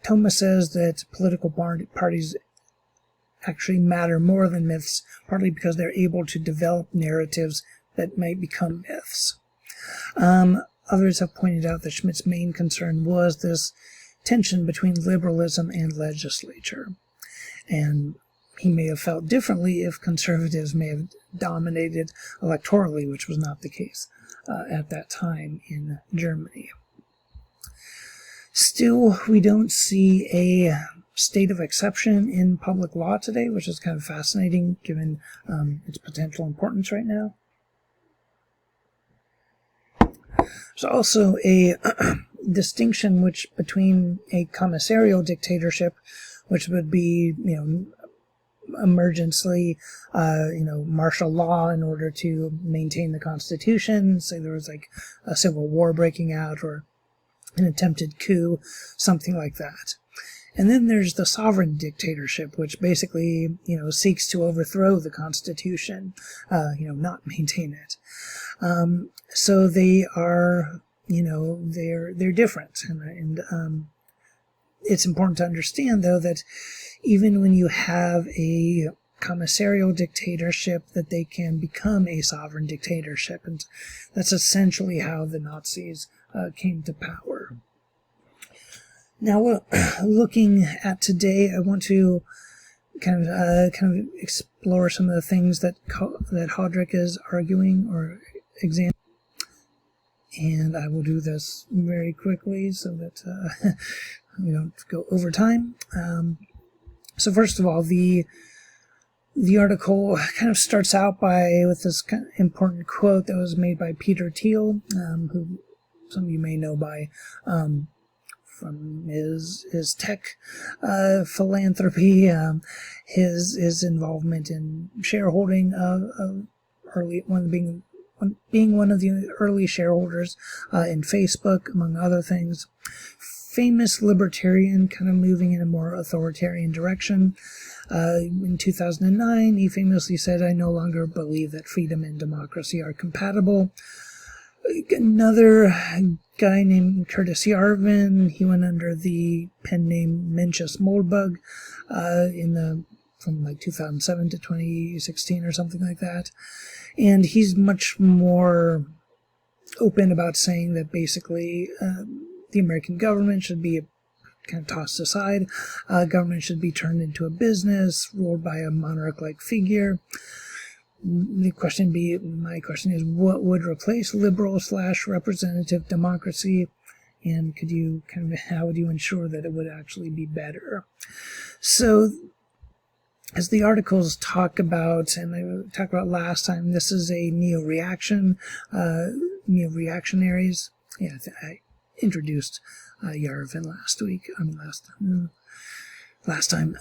Thomas says that political parties actually matter more than myths, partly because they're able to develop narratives that might become myths. Others have pointed out that Schmitt's main concern was this tension between liberalism and legislature. And he may have felt differently if conservatives may have dominated electorally, which was not the case at that time in Germany. Still, we don't see a state of exception in public law today, which is kind of fascinating given its potential importance right now. There's also a distinction between a commissarial dictatorship, which would be, emergency, martial law in order to maintain the Constitution. Say there was like a civil war breaking out or an attempted coup, something like that. And then there's the sovereign dictatorship, which basically, seeks to overthrow the Constitution, not maintain it. So they are, they're different. And it's important to understand, though, that even when you have a commissarial dictatorship, that they can become a sovereign dictatorship. And that's essentially how the Nazis came to power. Now, looking at today, I want to kind of explore some of the things that Hodrick is arguing or examining, and I will do this very quickly so that we don't go over time. So first of all, the article kind of starts out with this kind of important quote that was made by Peter Thiel, who some of you may know from his tech philanthropy, his involvement in shareholding of being one of the early shareholders in Facebook, among other things. Famous libertarian, kind of moving in a more authoritarian direction. In 2009, he famously said, "I no longer believe that freedom and democracy are compatible." Another guy named Curtis Yarvin, he went under the pen name Mencius Moldbug from like 2007 to 2016 or something like that. And he's much more open about saying that basically the American government should be kind of tossed aside. Government should be turned into a business ruled by a monarch-like figure. My question is, what would replace liberal/representative democracy, and how would you ensure that it would actually be better? So, as the articles talk about, and I talked about last time, this is a neo-reactionaries. Yeah, I introduced Yarvin last time.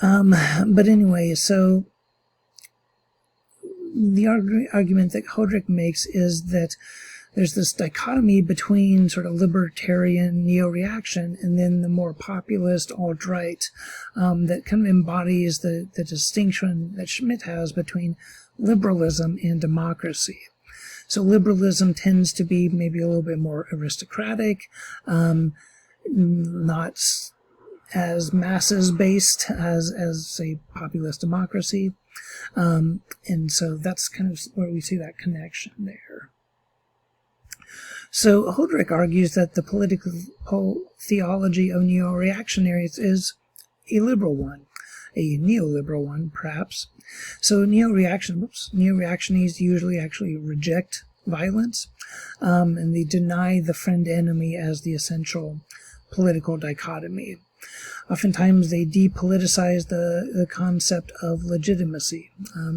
But anyway, so the argument that Hodrick makes is that there's this dichotomy between sort of libertarian neo-reaction and then the more populist alt-right that kind of embodies the distinction that Schmitt has between liberalism and democracy. So liberalism tends to be maybe a little bit more aristocratic, not as masses-based as say, populist democracy. And so that's kind of where we see that connection there. So Hodrick argues that the political theology of neo-reactionaries is a liberal one, a neoliberal one, perhaps. So neo-reactionaries usually actually reject violence, and they deny the friend-enemy as the essential political dichotomy. Oftentimes they depoliticize the concept of legitimacy,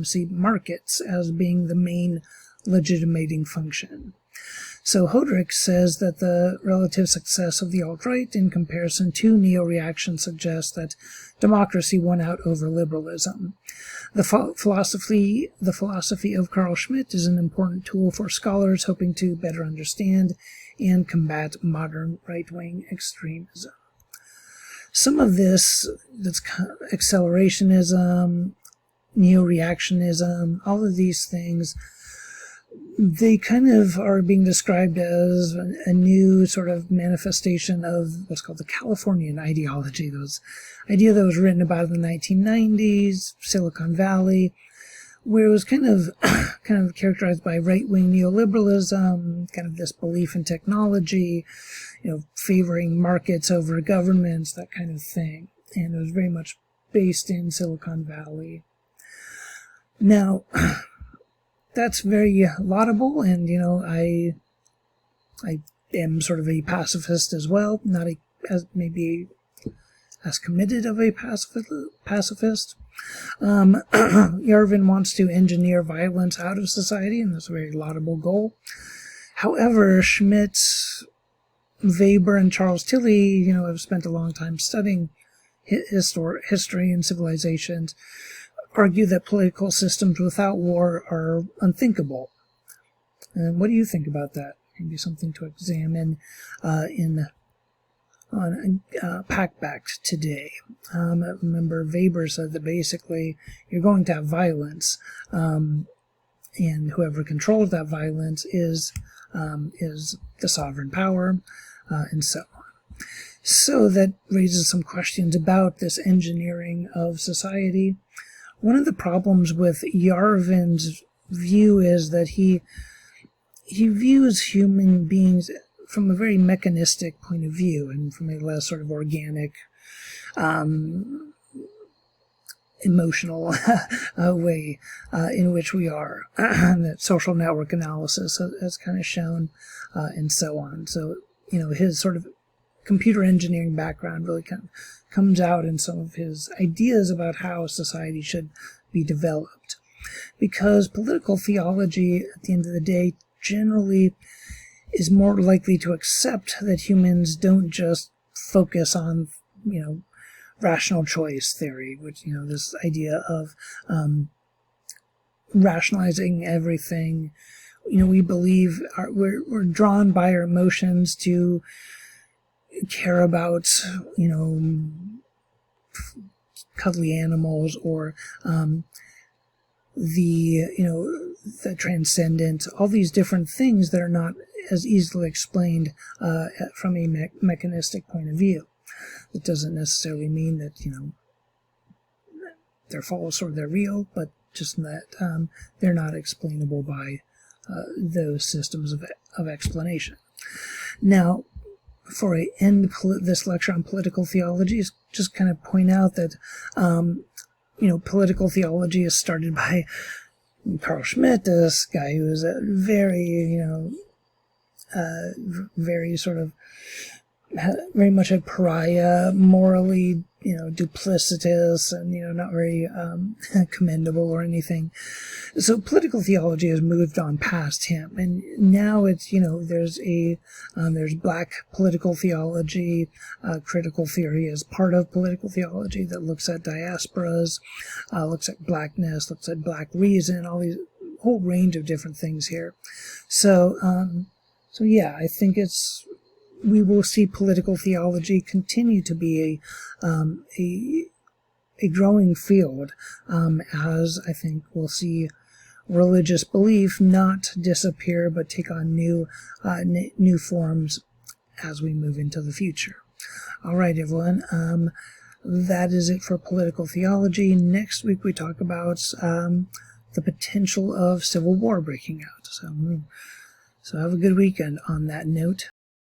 see markets as being the main legitimating function. So Hodrick says that the relative success of the alt-right in comparison to neo-reaction suggests that democracy won out over liberalism. The philosophy of Carl Schmitt is an important tool for scholars hoping to better understand and combat modern right-wing extremism. Some of this, that's accelerationism, neo-reactionism, all of these things, they kind of are being described as a new sort of manifestation of what's called the Californian ideology. Those idea that was written about in the 1990s, Silicon Valley, where it was kind of characterized by right-wing neoliberalism, kind of this belief in technology, favoring markets over governments, that kind of thing. And it was very much based in Silicon Valley. Now, that's very laudable, and I am sort of a pacifist as well, not as committed of a pacifist. Yarvin wants to engineer violence out of society, and that's a very laudable goal. However, Schmidt, Weber, and Charles Tilly, have spent a long time studying history and civilizations, argue that political systems without war are unthinkable. And what do you think about that? Maybe something to examine on Packback today. Remember, Weber said that basically you're going to have violence, and whoever controls that violence is the sovereign power, and so on. So that raises some questions about this engineering of society. One of the problems with Yarvin's view is that he views human beings from a very mechanistic point of view, and from a less sort of organic, emotional way in which we are. That social network analysis has kind of shown, and so on. So, his sort of computer engineering background really kind of comes out in some of his ideas about how society should be developed. Because political theology, at the end of the day, generally is more likely to accept that humans don't just focus on, rational choice theory, which, this idea of rationalizing everything. We believe we're drawn by our emotions to care about, cuddly animals, or the transcendent, all these different things that are not as easily explained from a mechanistic point of view. It doesn't necessarily mean that, they're false or they're real, but just that they're not explainable by those systems of explanation. Now, before I end this lecture on political theology, just kind of point out that, political theology is started by Carl Schmitt, this guy who is a very, very sort of, very much a pariah, morally, duplicitous, and, not very commendable or anything. So political theology has moved on past him, and now it's, there's black political theology, critical theory as part of political theology that looks at diasporas, looks at blackness, looks at black reason, all these whole range of different things here. So yeah, I think we will see political theology continue to be a growing field, as I think we'll see religious belief not disappear but take on new forms as we move into the future. All right, everyone. That is it for political theology. Next week we talk about the potential of civil war breaking out. So have a good weekend on that note.